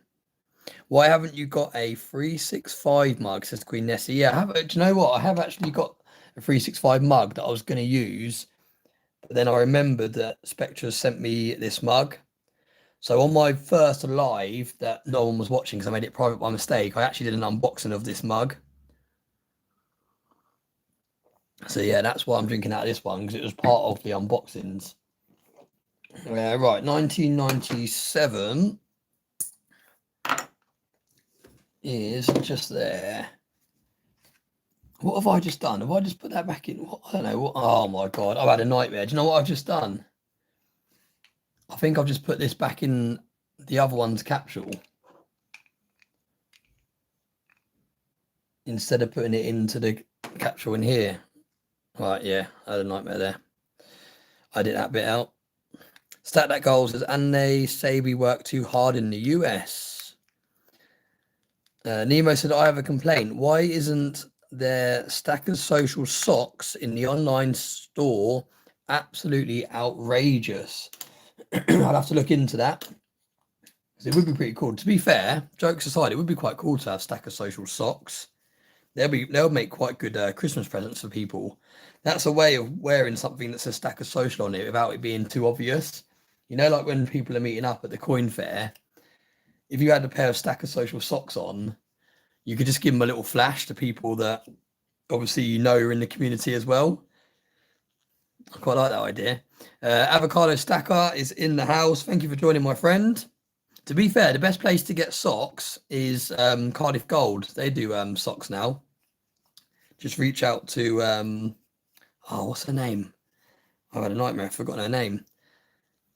Why haven't you got a 365 mug, says Queen Nessie? Yeah, do you know what? I have actually got a 365 mug that I was going to use. But then I remembered that Spectra sent me this mug. So on my first live that no one was watching because I made it private by mistake, I actually did an unboxing of this mug. So yeah, that's why I'm drinking out of this one, because it was part of the unboxings. Right, 1997 is just there. What have I just done? Have I just put that back in? What? I don't know. What? Oh my God, I've had a nightmare. Do you know what I've just done? I think I've just put this back in the other one's capsule instead of putting it into the capsule in here. Right, yeah, I had a nightmare there. I did that bit out. Stat that goal says, and they say we work too hard in the US. Nemo said, I have a complaint. Why isn't there Stackers Social socks in the online store? Absolutely outrageous. I'll have to look into that. It would be pretty cool. To be fair, jokes aside, it would be quite cool to have Stackers Social socks. They'll make quite good Christmas presents for people. That's a way of wearing something that says Stackers Social on it without it being too obvious. You know, like when people are meeting up at the coin fair, if you had a pair of Stackers Social socks on, you could just give them a little flash to people that obviously you know are in the community as well. I quite like that idea. Avocado Stacker is in the house. Thank you for joining, my friend. To be fair, the best place to get socks is Cardiff Gold. They do socks now. Just reach out to, what's her name? I've had a nightmare. I've forgotten her name.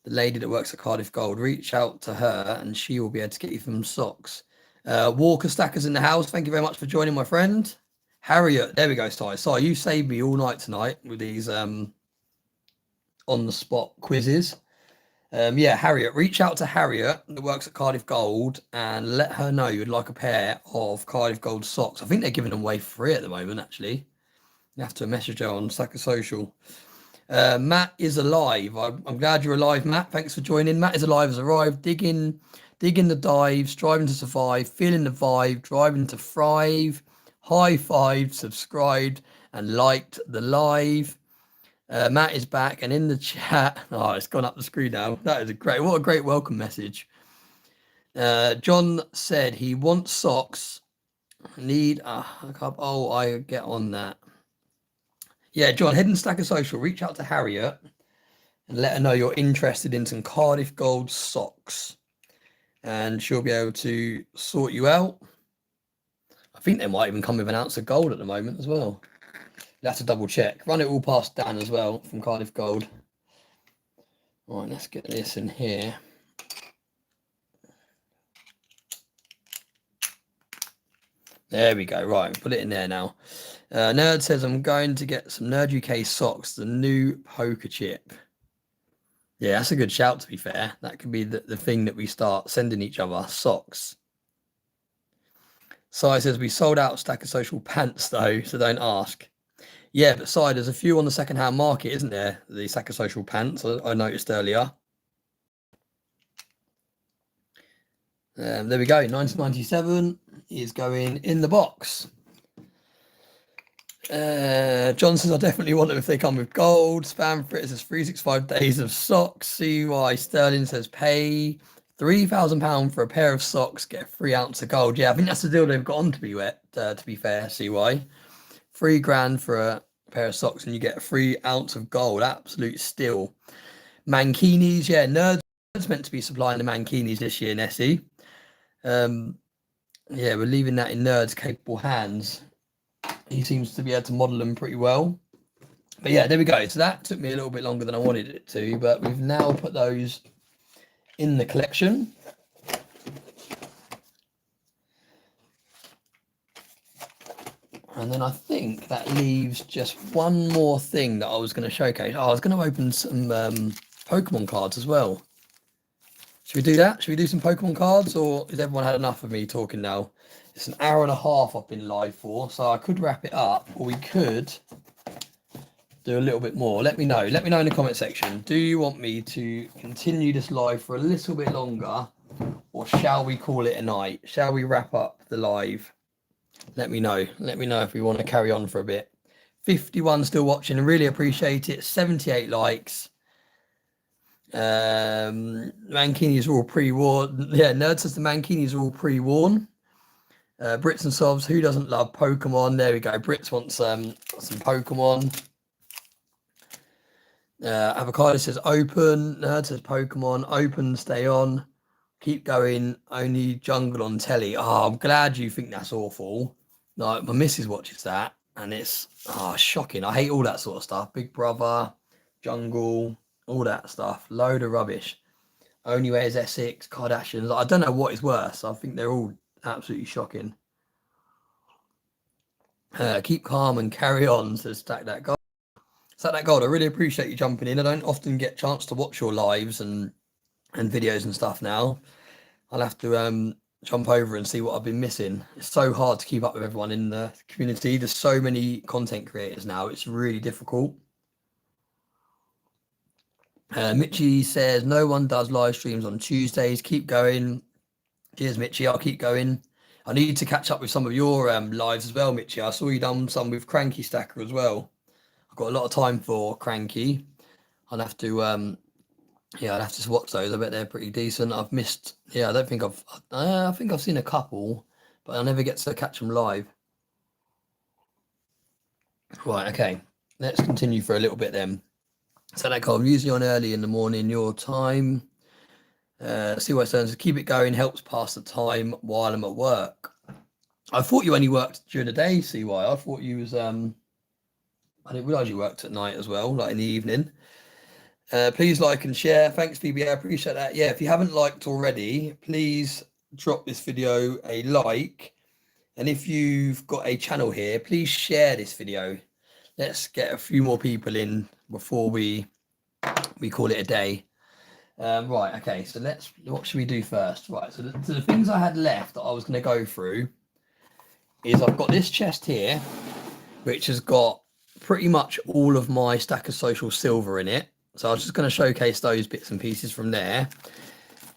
The lady that works at Cardiff Gold. Reach out to her and she will be able to get you some socks. Walker Stacker's in the house. Thank you very much for joining, my friend. Harriet. There we go, Si. Si, you saved me all night tonight with these on-the-spot quizzes. Yeah, Harriet. Reach out to Harriet that works at Cardiff Gold and let her know you'd like a pair of Cardiff Gold socks. I think they're giving them away for free at the moment, actually. You have to message her on Stacker Social. Matt is alive. I'm glad you're alive, Matt. Thanks for joining. Matt is alive, has arrived. Digging the dive, striving to survive, feeling the vibe, driving to thrive. High five, subscribed, and liked the live. Matt is back and in the chat. Oh, it's gone up the screen now. That is what a great welcome message. John said he wants socks. Need a cup. Oh, I get on that. Yeah, John, head and Stacker Social. Reach out to Harriet and let her know you're interested in some Cardiff Gold socks, and she'll be able to sort you out. I think they might even come with an ounce of gold at the moment as well. You have to double check. Run it all past Dan as well from Cardiff Gold. All right, let's get this in here. There we go. Right, put it in there now. Nerd says, I'm going to get some Nerd UK socks, the new poker chip. Yeah, that's a good shout, to be fair. That could be the thing that we start sending each other, socks. Si says, we sold out Stacker Social pants, though, so don't ask. Yeah, but Si, there's a few on the second-hand market, isn't there? The Stacker Social pants, I noticed earlier. There we go. 1997 is going in the box. John says, I definitely want them if they come with gold. Spam for it says 365 days of socks. CY Sterling says pay £3,000 for a pair of socks, get a 3 ounce of gold. Yeah, I think that's the deal they've got on, to be fair, CY. £3,000 for a pair of socks and you get a 3 ounce of gold. Absolute steal. Mankinis, yeah, Nerds meant to be supplying the Mankinis this year, Nessie. Yeah, we're leaving that in Nerd's capable hands. He seems to be able to model them pretty well. But yeah, there we go. So that took me a little bit longer than I wanted it to, but we've now put those in the collection. And then I think that leaves just one more thing that I was going to showcase. Oh, I was going to open some Pokemon cards as well. Should we do that? Should we do some Pokemon cards, or has everyone had enough of me talking now? It's an hour and a half I've been live for, so I could wrap it up, or we could do a little bit more. Let me know. Let me know in the comment section. Do you want me to continue this live for a little bit longer, or shall we call it a night? Shall we wrap up the live? Let me know. Let me know if we want to carry on for a bit. 51 still watching. I really appreciate it. 78 likes. Mankinis are all pre-worn. Yeah, Nerd says the Mankinis are all pre-worn. Brits and Sobs, who doesn't love Pokemon? There we go. Brits wants some Pokemon. Avocado says open. Nerd says Pokemon. Open, stay on. Keep going. Only jungle on telly. Oh, I'm glad you think that's awful. No, my missus watches that, and it's shocking. I hate all that sort of stuff. Big Brother, jungle, all that stuff. Load of rubbish. Only Way is Essex, Kardashians. I don't know what is worse. I think they're all absolutely shocking. Keep calm and carry on, says Stack That Gold. Stack That Gold, I really appreciate you jumping in. I don't often get a chance to watch your lives and videos and stuff now. I'll have to jump over and see what I've been missing. It's so hard to keep up with everyone in the community. There's so many content creators now. It's really difficult. Mitchie says, no one does live streams on Tuesdays. Keep going. Cheers, Mitchie. I'll keep going. I need to catch up with some of your lives as well, Mitchie. I saw you done some with Cranky Stacker as well. I've got a lot of time for Cranky. I'll have to, I'd have to watch those. I bet they're pretty decent. I've missed, I don't think I think I've seen a couple, but I never get to catch them live. Right, okay. Let's continue for a little bit then. So that I'm usually on early in the morning, your time. See what it says. Keep it going, helps pass the time while I'm at work. I thought you only worked during the day, CY. I thought you was I didn't realise you worked at night as well, like in the evening. Please like and share. Thanks, BB. I appreciate that. Yeah, if you haven't liked already, please drop this video a like. And if you've got a channel here, please share this video. Let's get a few more people in before we call it a day. Right, okay, so what should we do first? Right, so the things I had left that I was going to go through is I've got this chest here, which has got pretty much all of my Stack of Social silver in it. So I was just going to showcase those bits and pieces from there.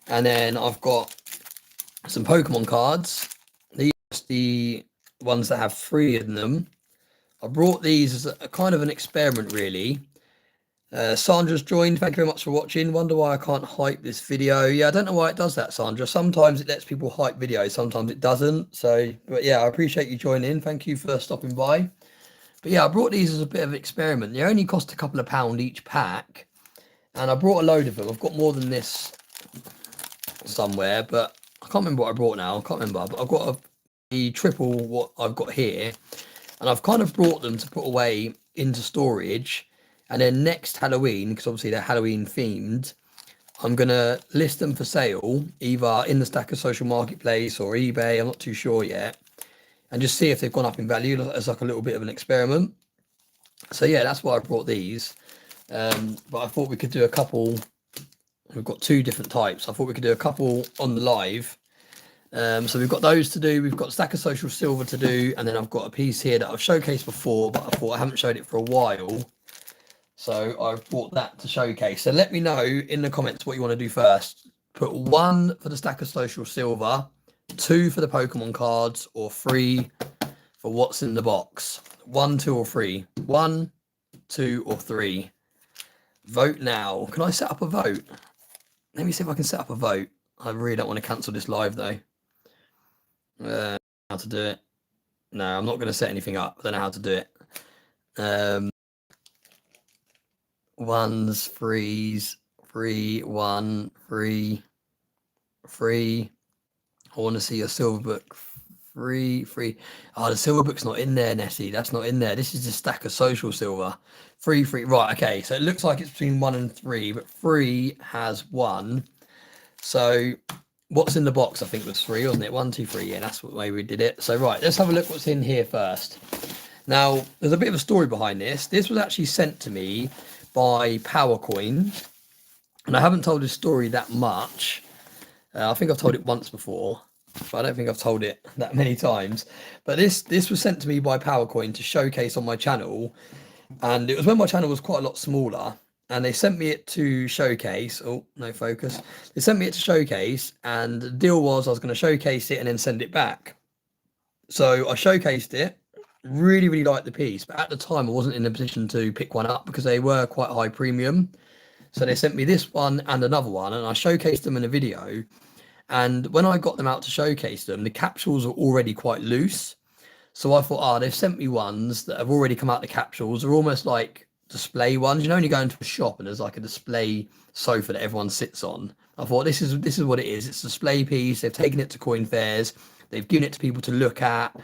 And then I've got some Pokemon cards. These are the ones that have 3 in them. I brought these as a kind of an experiment, really. Sandra's joined. Thank you very much for watching. Wonder why I can't hype this video. Yeah, I don't know why it does that, Sandra. Sometimes it lets people hype videos, sometimes it doesn't. So, but yeah, I appreciate you joining. Thank you for stopping by. But yeah, I brought these as a bit of an experiment. They only cost a couple of £2 each pack. And I brought a load of them. I've got more than this somewhere, but I can't remember what I brought now. I can't remember, but I've got a triple what I've got here. And I've kind of brought them to put away into storage. And then next Halloween, because obviously they're Halloween themed, I'm going to list them for sale, either in the Stack of Social Marketplace or eBay. I'm not too sure yet. And just see if they've gone up in value as like a little bit of an experiment. So yeah, that's why I brought these. But I thought we could do a couple. We've got 2 different types. I thought we could do a couple on the live. So we've got those to do. We've got Stack of Social Silver to do. And then I've got a piece here that I've showcased before, but I thought I haven't showed it for a while. So I've brought that to showcase. So let me know in the comments what you want to do first. Put 1 for the Stack of Social Silver, 2 for the Pokemon cards, or 3 for what's in the box. 1, 2, or 3. 1, 2, or 3. Vote now. Can I set up a vote? Let me see if I can set up a vote. I really don't want to cancel this live though. How to do it? No, I'm not going to set anything up. I don't know how to do it. 1s, 3s, 3, 1, 3, 3. I want to see your silver book. 3, 3. Oh, the silver book's not in there, Nessie. That's not in there. This is just Stack of Social Silver. 3, 3. Right, okay. So it looks like it's between 1 and 3, but 3 has 1. So what's in the box, I think was 3, wasn't it? 1, 2, 3. Yeah, that's the way we did it. So right, let's have a look what's in here first. Now, there's a bit of a story behind this. This was actually sent to me by PowerCoin, and I haven't told this story that much. I think I've told it once before, but I don't think I've told it that many times. But this was sent to me by PowerCoin to showcase on my channel, and it was when my channel was quite a lot smaller. And they sent me it to showcase. Oh, no focus. They sent me it to showcase, and the deal was I was going to showcase it and then send it back. So I showcased it. Really, really liked the piece, but at the time I wasn't in a position to pick one up because they were quite high premium. So they sent me this one and another one, and I showcased them in a video. And when I got them out to showcase them, the capsules were already quite loose. So I thought, they've sent me ones that have already come out the capsules. They're almost like display ones. You know, when you go into a shop and there's like a display sofa that everyone sits on. I thought this is what it is. It's a display piece. They've taken it to coin fairs. They've given it to people to look at.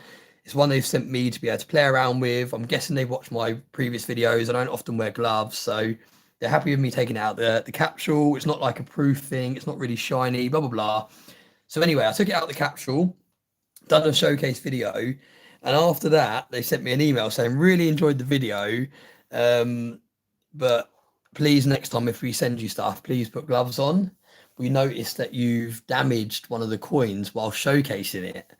It's one they've sent me to be able to play around with. I'm guessing they've watched my previous videos. I don't often wear gloves, so they're happy with me taking out the capsule. It's not like a proof thing. It's not really shiny, blah, blah, blah. So anyway, I took it out the capsule, done a showcase video, and after that, they sent me an email saying, really enjoyed the video, but please next time if we send you stuff, please put gloves on. We noticed that you've damaged one of the coins while showcasing it.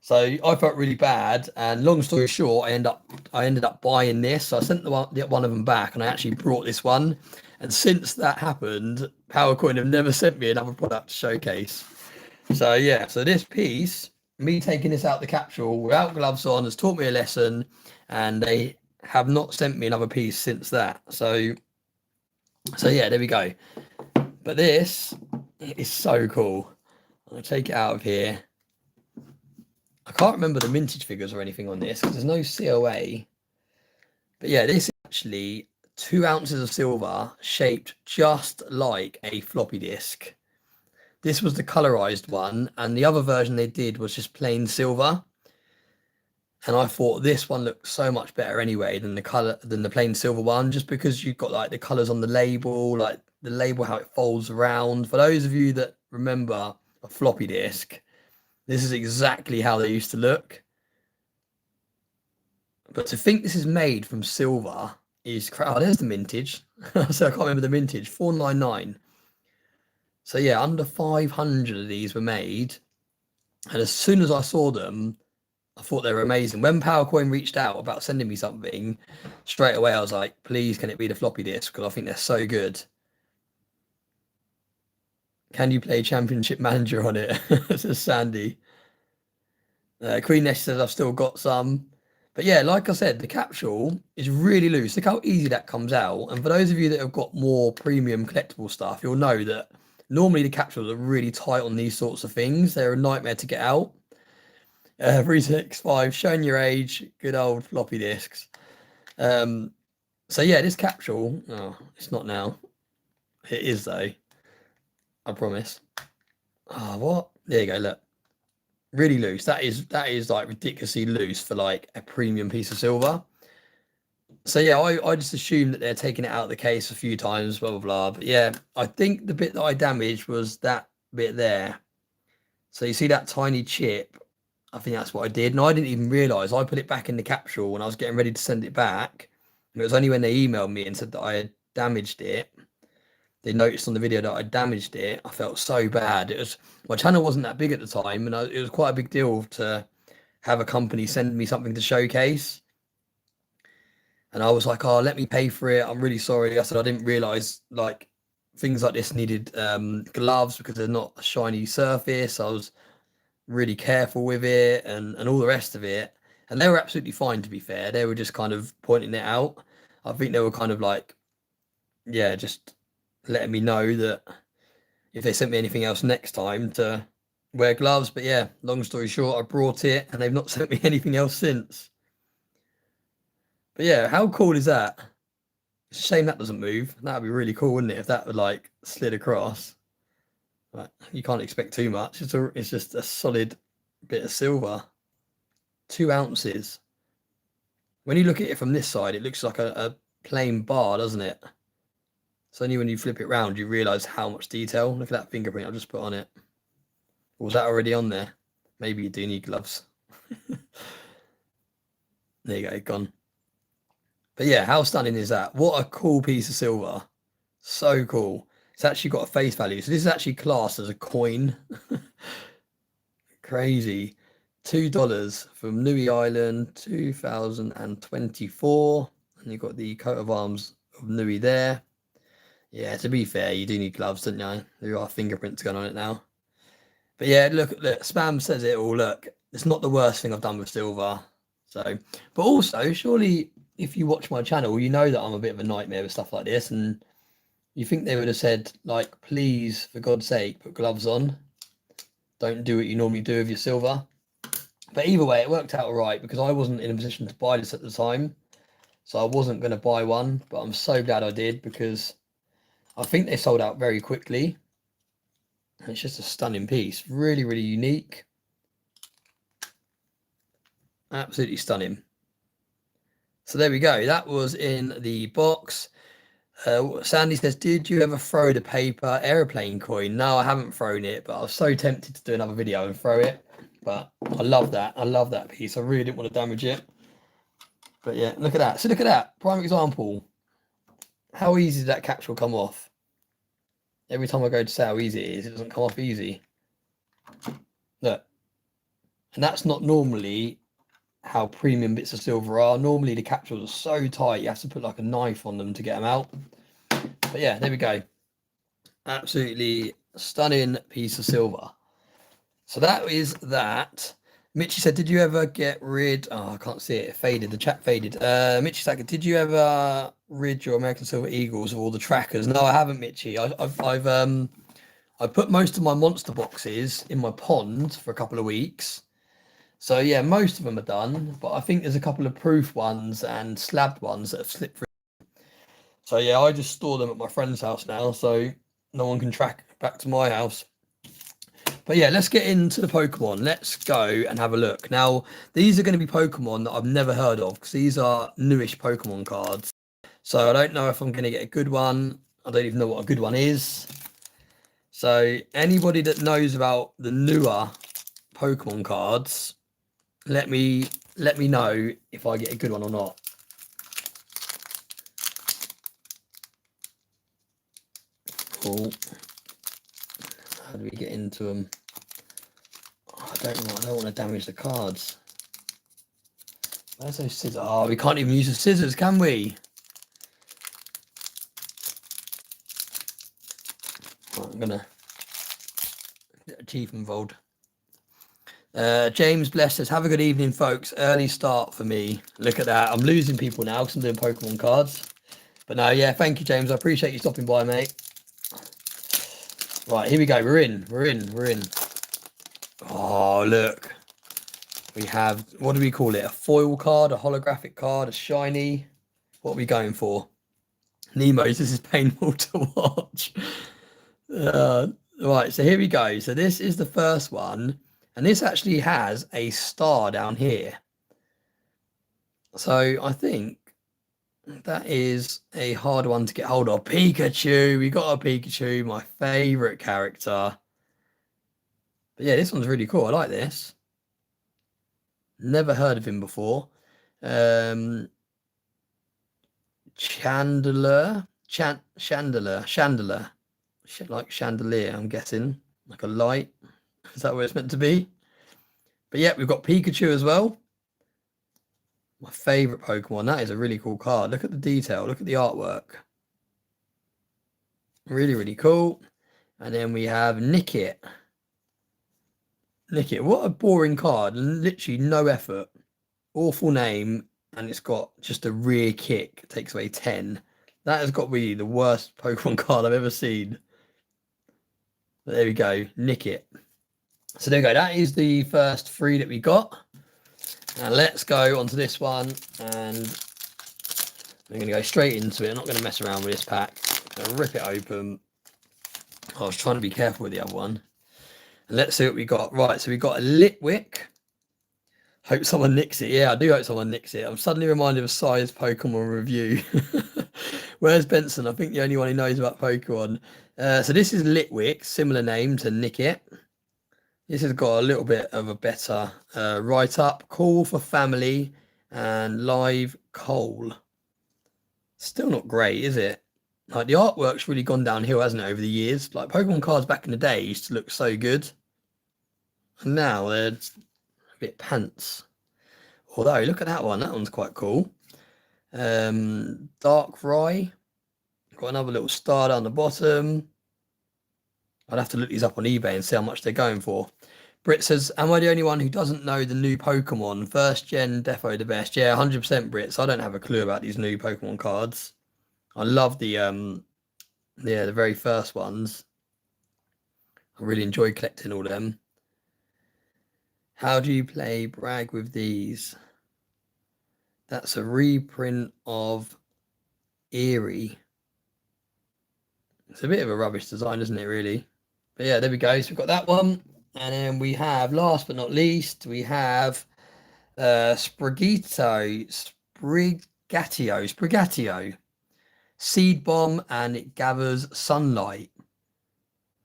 So I felt really bad, and long story short, I ended up buying this. So I sent the one of them back, and I actually brought this one. And since that happened, PowerCoin have never sent me another product to showcase. So yeah, so this piece, me taking this out the capsule without gloves on, has taught me a lesson, and they have not sent me another piece since that. So yeah, there we go. But this is so cool. I'll take it out of here. I can't remember the mintage figures or anything on this because there's no COA. But yeah, this is actually 2 ounces of silver shaped just like a floppy disk. This was the colorized one, and the other version they did was just plain silver. And I thought this one looked so much better anyway than the plain silver one, just because you've got like the colors on the label, like the label, how it folds around. For those of you that remember a floppy disk, this is exactly how they used to look. But to think this is made from silver is crap. Oh, there's the mintage. So I can't remember the mintage. 499. So yeah, under 500 of these were made. And as soon as I saw them, I thought they were amazing. When PowerCoin reached out about sending me something, straight away I was like, please, can it be the floppy disk? Because I think they're so good. Can you play Championship Manager on it? Says Sandy. Queen Nest says I've still got some. But yeah, like I said, the capsule is really loose. Look how easy that comes out. And for those of you that have got more premium collectible stuff, you'll know that normally the capsules are really tight on these sorts of things. They're a nightmare to get out. 365, showing your age, good old floppy disks. So yeah, this capsule, it's not now. It is though. I promise. What? There you go, look. Really loose. That is like ridiculously loose for like a premium piece of silver. So yeah, I just assumed that they're taking it out of the case a few times, blah blah blah. But yeah, I think the bit that I damaged was that bit there. So you see that tiny chip? I think that's what I did. And I didn't even realize I put it back in the capsule when I was getting ready to send it back. And it was only when they emailed me and said that I had damaged it. They noticed on the video that I damaged it. I felt so bad. My channel wasn't that big at the time, and it was quite a big deal to have a company send me something to showcase. And I was like, oh, let me pay for it. I'm really sorry. I said I didn't realize like things like this needed gloves because they're not a shiny surface. I was really careful with it and all the rest of it. And they were absolutely fine, to be fair. They were just kind of pointing it out. I think they were kind of like, yeah, just letting me know that if they sent me anything else next time to wear gloves. But yeah, long story short, I brought it and they've not sent me anything else since. But yeah, how cool is that? It's a shame that doesn't move. That would be really cool, wouldn't it, if that would like slid across. But you can't expect too much. It's just a solid bit of silver. 2 ounces. When you look at it from this side, it looks like a plain bar, doesn't it? It's only when you flip it round you realise how much detail. Look at that fingerprint I've just put on it. Or was that already on there? Maybe you do need gloves. There you go, gone. But yeah, how stunning is that? What a cool piece of silver. So cool. It's actually got a face value. So this is actually classed as a coin. Crazy. $2 from Nui Island, 2024. And you've got the coat of arms of Nui there. Yeah, to be fair, you do need gloves, don't you? There are fingerprints going on it now. But yeah, look, Spam says it all. Look, it's not the worst thing I've done with silver. So, but also, surely if you watch my channel, you know that I'm a bit of a nightmare with stuff like this. And you think they would have said, like, please, for God's sake, put gloves on. Don't do what you normally do with your silver. But either way, it worked out all right because I wasn't in a position to buy this at the time. So I wasn't going to buy one, but I'm so glad I did because I think they sold out very quickly. And it's just a stunning piece. Really, really unique. Absolutely stunning. So there we go. That was in the box. Sandy says, did you ever throw the paper airplane coin? No, I haven't thrown it, but I was so tempted to do another video and throw it. But I love that. I love that piece. I really didn't want to damage it. But yeah, look at that. So look at that. Prime example. How easy did that capsule come off? Every time I go to say how easy it is, it doesn't come off easy. Look. And that's not normally how premium bits of silver are. Normally the capsules are so tight, you have to put like a knife on them to get them out. But yeah, there we go. Absolutely stunning piece of silver. So that is that. Mitchy said, did you ever get rid... Oh, I can't see it. It faded. The chat faded. Mitchy said, did you ever rid your American Silver Eagles of all the trackers? No, I haven't, Mitchy. I put most of my monster boxes in my pond for a couple of weeks. So yeah, most of them are done. But I think there's a couple of proof ones and slabbed ones that have slipped through. So yeah, I just store them at my friend's house now. So no one can track back to my house. But yeah, let's get into the Pokemon. Let's go and have a look. Now, these are going to be Pokemon that I've never heard of because these are newish Pokemon cards. So I don't know if I'm going to get a good one. I don't even know what a good one is. So anybody that knows about the newer Pokemon cards, let me know if I get a good one or not. Cool. How do we get into them? Oh, I don't want to damage the cards. Where's those scissors? Oh, we can't even use the scissors, can we? Oh, I'm gonna get a chief involved. James Bless says, have a good evening, folks. Early start for me. Look at that. I'm losing people now because I'm doing Pokemon cards. But no, yeah, thank you, James. I appreciate you stopping by, mate. Right, here we go. We're in. Oh, look. We have, what do we call it? A foil card, a holographic card, a shiny. What are we going for? Nemo's, this is painful to watch. Right, so here we go. So this is the first one. And this actually has a star down here. So I think that is a hard one to get hold of. Pikachu. We got a Pikachu, my favorite character. But yeah, this one's really cool. I like this. Never heard of him before. Chandelier. Like chandelier, I'm guessing. Like a light. Is that what it's meant to be? But yeah, we've got Pikachu as well. My favorite Pokemon. That is a really cool card. Look at the detail. Look at the artwork. Really, really cool. And then we have Nickit. What a boring card. Literally no effort. Awful name. And it's got just a rear kick. It takes away 10. That has got to be the worst Pokemon card I've ever seen. But there we go. Nickit. So there we go. That is the first 3 that we got. Now let's go onto this one. And we're going to go straight into it. I'm not going to mess around with this pack. I'm going to rip it open. I was trying to be careful with the other one. And let's see what we got. Right, so we got a Litwick. Hope someone nicks it. Yeah, I do hope someone nicks it. I'm suddenly reminded of Si's Pokemon review. Where's Benson? I think the only one who knows about Pokemon. So this is Litwick, similar name to Nickit. This has got a little bit of a better write-up. Call for family and live coal. Still not great, is it? Like, the artwork's really gone downhill, hasn't it, over the years? Like, Pokemon cards back in the day used to look so good. And now they're a bit pants. Although, look at that one. That one's quite cool. Dark Rye. Got another little star down the bottom. I'd have to look these up on eBay and see how much they're going for. Brit says, am I the only one who doesn't know the new Pokemon? First gen Defo the best. Yeah, 100% Brits. I don't have a clue about these new Pokemon cards. I love the very first ones. I really enjoy collecting all them. How do you play Brag with these? That's a reprint of Eerie. It's a bit of a rubbish design, isn't it, really? But yeah, there we go. So we've got that one. And then we have, last but not least, we have Sprigatio. Seed Bomb, and it gathers sunlight.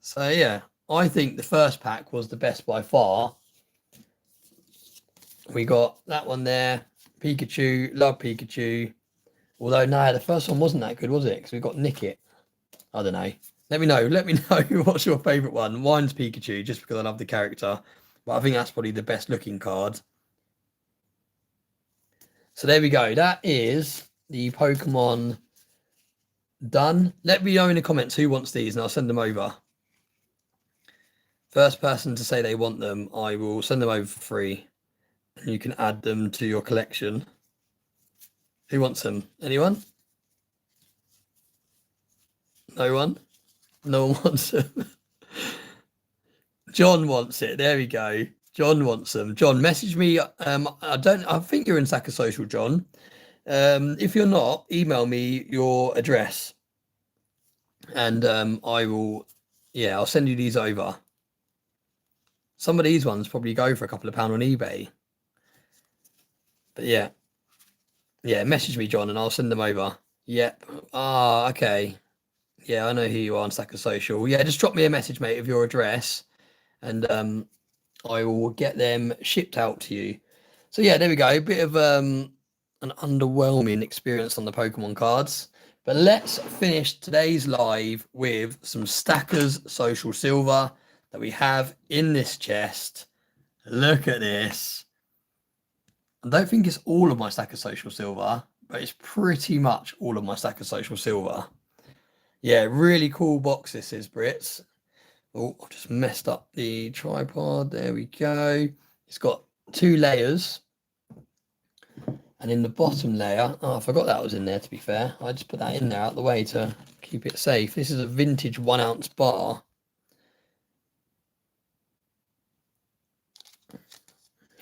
So yeah, I think the first pack was the best by far. We got that one there. Pikachu, love Pikachu. Although, no, the first one wasn't that good, was it? Because we got Nickit. I don't know. Let me know what's your favourite one. Mine's Pikachu, just because I love the character. But I think that's probably the best looking card. So there we go. That is the Pokemon done. Let me know in the comments who wants these and I'll send them over. First person to say they want them, I will send them over for free. And you can add them to your collection. Who wants them? Anyone? No one? No one wants them. John wants it. There we go. John wants them. John, message me. I think you're in Saka Social, John. If you're not, email me your address. And I'll send you these over. Some of these ones probably go for a couple of pounds on eBay. But yeah. Yeah, message me, John, and I'll send them over. Yep. Ah, okay. Yeah, I know who you are on Stacker Social. Yeah, just drop me a message, mate, of your address, and I will get them shipped out to you. So yeah, there we go. A bit of an underwhelming experience on the Pokemon cards. But let's finish today's live with some Stackers Social Silver that we have in this chest. Look at this. I don't think it's all of my Stacker Social Silver, but it's pretty much all of my Stacker Social Silver. Yeah, really cool box this is, Brits. Oh, I've just messed up the tripod. There we go. It's got 2 layers. And in the bottom layer, I forgot that was in there, to be fair. I just put that in there out the way to keep it safe. This is a vintage 1-ounce bar.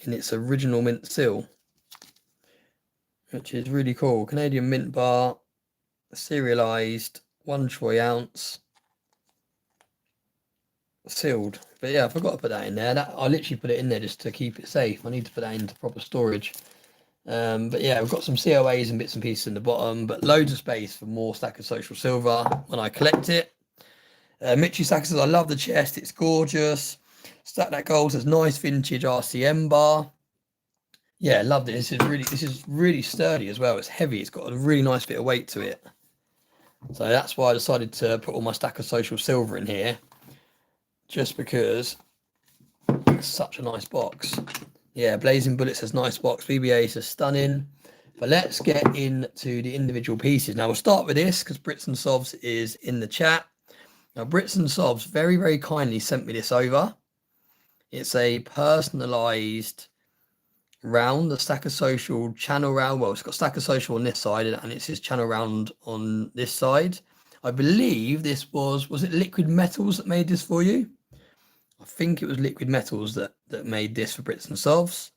In its original mint seal, which is really cool. Canadian mint bar, serialized, 1 troy ounce, sealed. But yeah, I forgot to put that in there. I literally put it in there just to keep it safe. I need to put that into proper storage. But yeah, we've got some COAs and bits and pieces in the bottom, but loads of space for more Stacker Social Silver when I collect it. Mitchy Stacker says, I love the chest. It's gorgeous. Stack That Gold says, nice vintage RCM bar. Yeah, loved it. This is really sturdy as well. It's heavy. It's got a really nice bit of weight to it. So that's why I decided to put all my Stacker Social Silver in here, just because it's such a nice box. Yeah, Blazing Bullet says nice box. BBA says stunning. But let's get into the individual pieces. Now we'll start with this because Brits and Sovs is in the chat. Now Brits and Sovs very, very kindly sent me this over. It's a personalized round, the Stacker Social channel round. Well, it's got Stacker Social on this side and it's his channel round on this side. I believe this was it Liquid Metals that made this for you? I think it was Liquid Metals that made this for Brits and Sovs.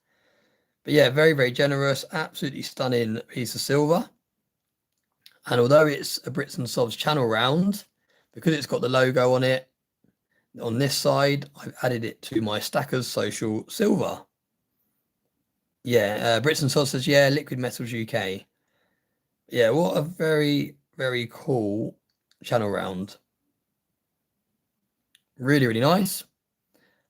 But yeah, very, very generous, absolutely stunning piece of silver. And although it's a Brits and Sovs channel round, because it's got the logo on it, on this side, I've added it to my Stackers Social Silver. Yeah, Brits and Sovs says, yeah, Liquid Metals UK. Yeah, what a very, very cool channel round. Really, really nice.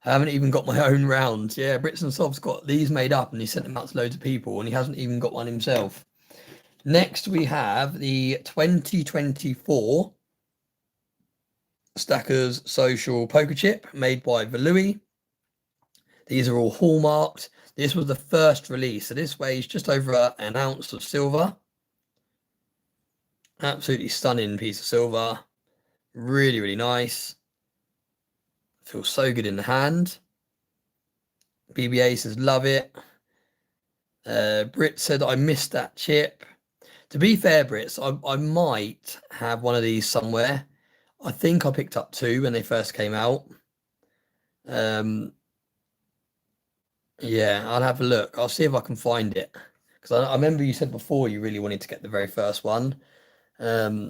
I haven't even got my own round. Yeah, Brits and Sov's got these made up and he sent them out to loads of people and he hasn't even got one himself. Next, we have the 2024 Stackers Social Poker Chip made by Valui. These are all hallmarked. This was the first release. So this weighs just over an ounce of silver. Absolutely stunning piece of silver. Really, really nice. Feels so good in the hand. BBA says, love it. Brit said, I missed that chip. To be fair, Brits, I might have one of these somewhere. I think I picked up 2 when they first came out. Yeah, I'll have a look. I'll see if I can find it. Because I remember you said before you really wanted to get the very first one. Yeah,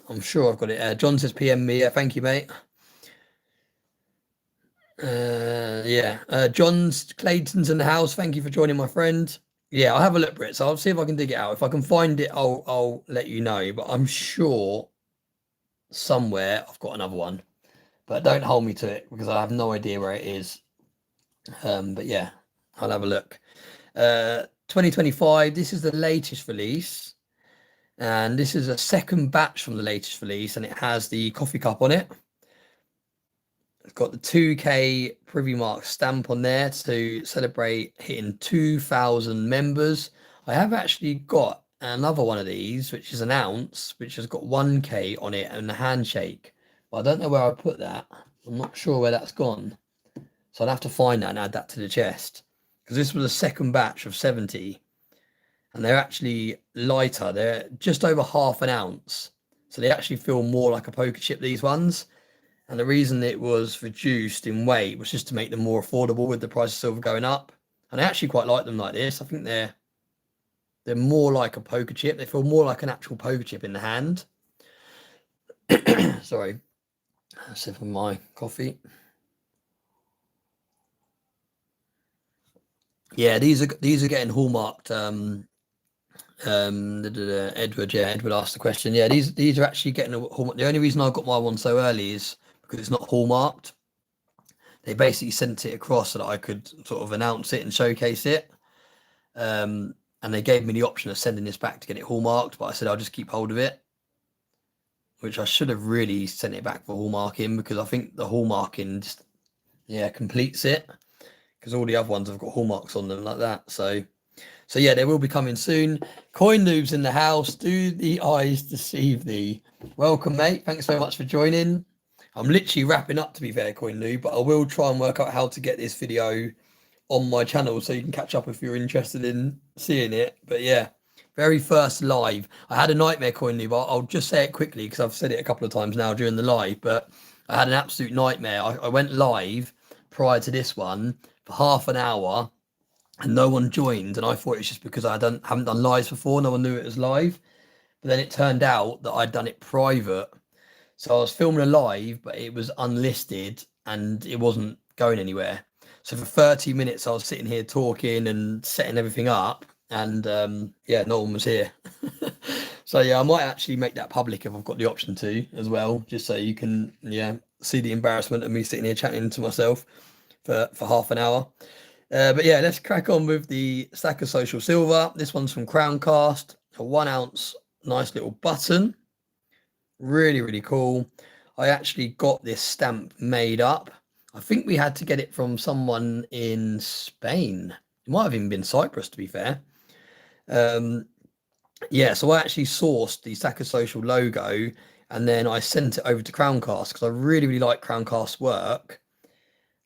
I'm sure I've got it. John says PM me. Yeah, thank you, mate. Yeah. John's Clayton's in the house. Thank you for joining, my friend. Yeah, I'll have a look, Brits. I'll see if I can dig it out. If I can find it, I'll let you know. But I'm sure somewhere I've got another one. But don't hold me to it because I have no idea where it is. But yeah, I'll have a look. 2025, this is the latest release. And this is a second batch from the latest release, and it has the coffee cup on it. It's got the 2K Privy Mark stamp on there to celebrate hitting 2,000 members. I have actually got another one of these, which is an ounce, which has got 1K on it and a handshake. But I don't know where I put that. I'm not sure where that's gone. So I'd have to find that and add that to the chest. Because this was a second batch of 70. And they're actually lighter. They're just over half an ounce. So they actually feel more like a poker chip, these ones. And the reason it was reduced in weight was just to make them more affordable with the price of silver going up. And I actually quite like them like this. I think they're more like a poker chip. They feel more like an actual poker chip in the hand. Sorry. A sip of my coffee. Yeah, these are getting hallmarked. Edward asked the question. Yeah, these are actually getting a hallmark. The only reason I got my one so early is because it's not hallmarked. They basically sent it across so that I could sort of announce it and showcase it. And they gave me the option of sending this back to get it hallmarked, but I said I'll just keep hold of it, which I should have really sent it back for hallmarking because I think the hallmarking just, yeah, completes it because all the other ones have got hallmarks on them like that. So yeah, they will be coming soon. Coin Noob's in the house. Do the eyes deceive thee? Welcome, mate. Thanks so much for joining. I'm literally wrapping up, to be fair, Coin Noob, but I will try and work out how to get this video on my channel so you can catch up if you're interested in seeing it. But yeah, very first live. I had a nightmare, Coin Noob. I'll just say it quickly because I've said it a couple of times now during the live, but I had an absolute nightmare. I went live prior to this one for half an hour and no one joined, and I thought it's just because I haven't done lives before. No one knew it was live, but then it turned out that I'd done it private. So I was filming a live, but it was unlisted and it wasn't going anywhere. So for 30 minutes, I was sitting here talking and setting everything up, and yeah, no one was here. So yeah, I might actually make that public if I've got the option to as well, just so you can see the embarrassment of me sitting here chatting to myself for half an hour. But yeah, let's crack on with the Stacker Social Silver. This one's from Crowncast, a 1 ounce, nice little button. Really, really cool. I actually got this stamp made up. I think we had to get it from someone in Spain. It might have even been Cyprus, to be fair. Yeah, so I actually sourced the Stacker Social logo and then I sent it over to Crowncast because I really, really like Crowncast's work.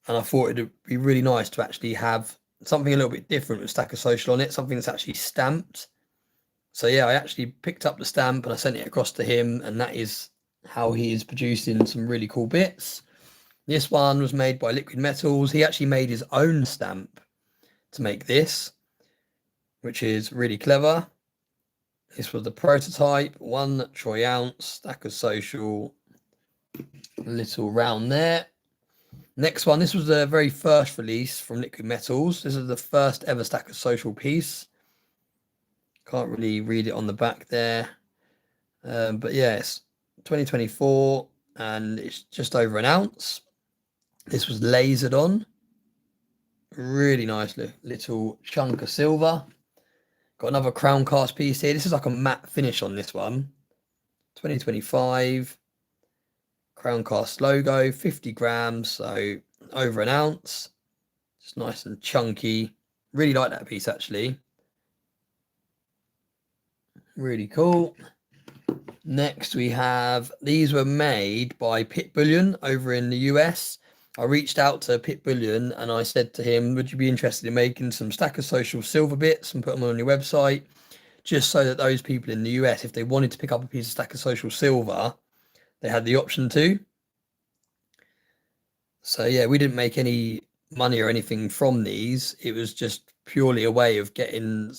And I thought it'd be really nice to actually have something a little bit different with Stacker Social on it, something that's actually stamped. So yeah, I actually picked up the stamp and I sent it across to him, and that is how he is producing some really cool bits. This one was made by Liquid Metals. He actually made his own stamp to make this, which is really clever. This was the prototype, 1 troy ounce, Stacker Social, little round there. Next one, this was the very first release from Liquid Metals. This is the first ever Stacker Social piece. Can't really read it on the back there. But yeah, it's 2024 and it's just over an ounce. This was lasered on. Really nice little chunk of silver. Got another crown cast piece here. This is like a matte finish on this one. 2025 crown cast logo, 50 grams, so over an ounce. Just nice and chunky. Really like that piece actually. Really cool. Next we have, these were made by Pit Bullion over in the US. I reached out to Pit Bullion and I said to him, would you be interested in making some Stacker Social silver bits and put them on your website? Just so that those people in the US, if they wanted to pick up a piece of Stacker Social silver, they had the option to. So yeah, we didn't make any money or anything from these. It was just purely a way of getting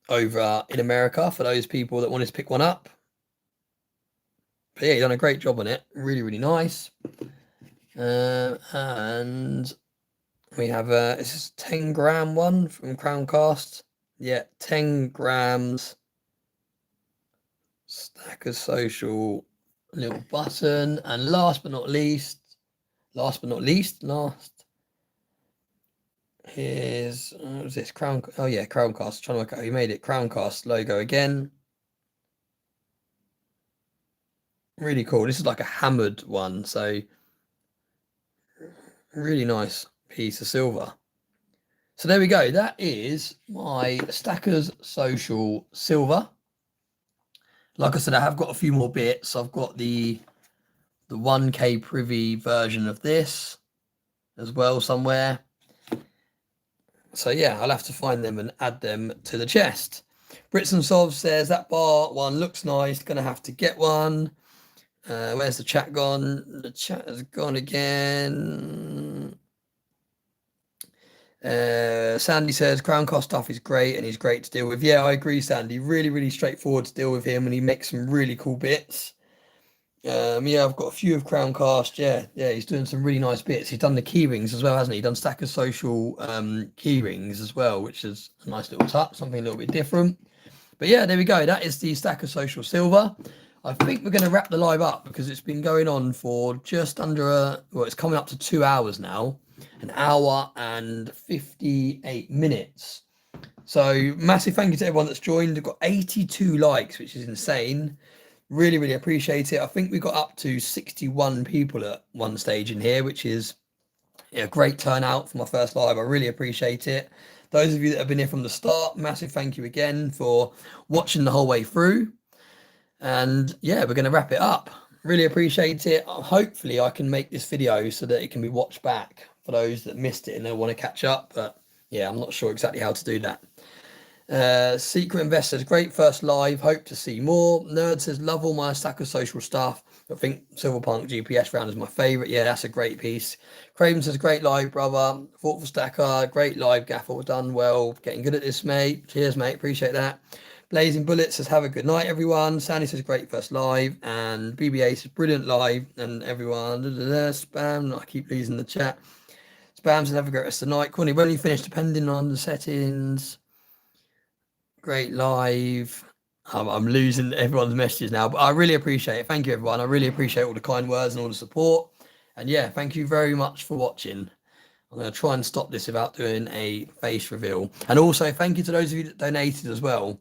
over in America for those people that wanted to pick one up. But yeah, you've done a great job on it. Really, really nice. And we have this is 10 gram one from Crown Cast. Yeah, 10 grams. Stacker Social little button. And last but not least, here's what was this? Crown. Oh yeah, Crown Cast. Trying to work out who made it. Crown Cast logo again. Really cool. This is like a hammered one, so really nice piece of silver. So there we go. That is my Stackers Social silver. Like I said, I have got a few more bits. I've got the 1K privy version of this as well somewhere. So yeah, I'll have to find them and add them to the chest. Brits and Sov says that bar one looks nice. Gonna have to get one. Where's the chat gone? The chat has gone again. Sandy says Crown Cost stuff is great and he's great to deal with. Yeah, I agree, Sandy. Really, really straightforward to deal with him and he makes some really cool bits. Yeah, I've got a few of Crown Cast. Yeah, he's doing some really nice bits. He's done the key rings as well, hasn't he? He's done Stacker Social key rings as well, which is a nice little touch, something a little bit different. But yeah, there we go. That is the Stacker Social silver. I think we're going to wrap the live up because it's been going on for just under it's coming up to 2 hours now, 1 hour and 58 minutes. So massive thank you to everyone that's joined. We've got 82 likes, which is insane. Really, really appreciate it. I think we got up to 61 people at one stage in here, which is a great turnout for my first live. I really appreciate it. Those of you that have been here from the start, massive thank you again for watching the whole way through. And yeah, we're going to wrap it up. Really appreciate it. Hopefully I can make this video so that it can be watched back for those that missed it and they want to catch up. But yeah, I'm not sure exactly how to do that. Secret Investors, great first live. Hope to see more. Nerd says, love all my Stacker Social stuff. I think Silverpunk GPS round is my favorite. Yeah, that's a great piece. Craven says, great live, brother. Thoughtful Stacker, great live, Gaffer. Done well. Getting good at this, mate. Cheers, mate. Appreciate that. Blazing Bullets says, have a good night, everyone. Sandy says, great first live. And BBA says, brilliant live. And everyone, spam. I keep losing the chat. Spam says, have a great rest of the night. Connie, when you finish, depending on the settings. Great live. I'm losing everyone's messages now, but I really appreciate it. Thank you, everyone. I really appreciate all the kind words and all the support. And yeah, thank you very much for watching. I'm going to try and stop this without doing a face reveal. And also, thank you to those of you that donated as well.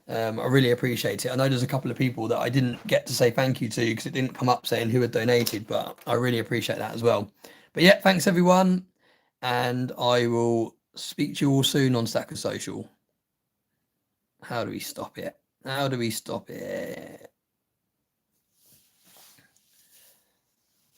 I really appreciate it. I know there's a couple of people that I didn't get to say thank you to because it didn't come up saying who had donated, but I really appreciate that as well. But yeah, thanks everyone. And I will speak to you all soon on Stacker Social. How do we stop it? How do we stop it?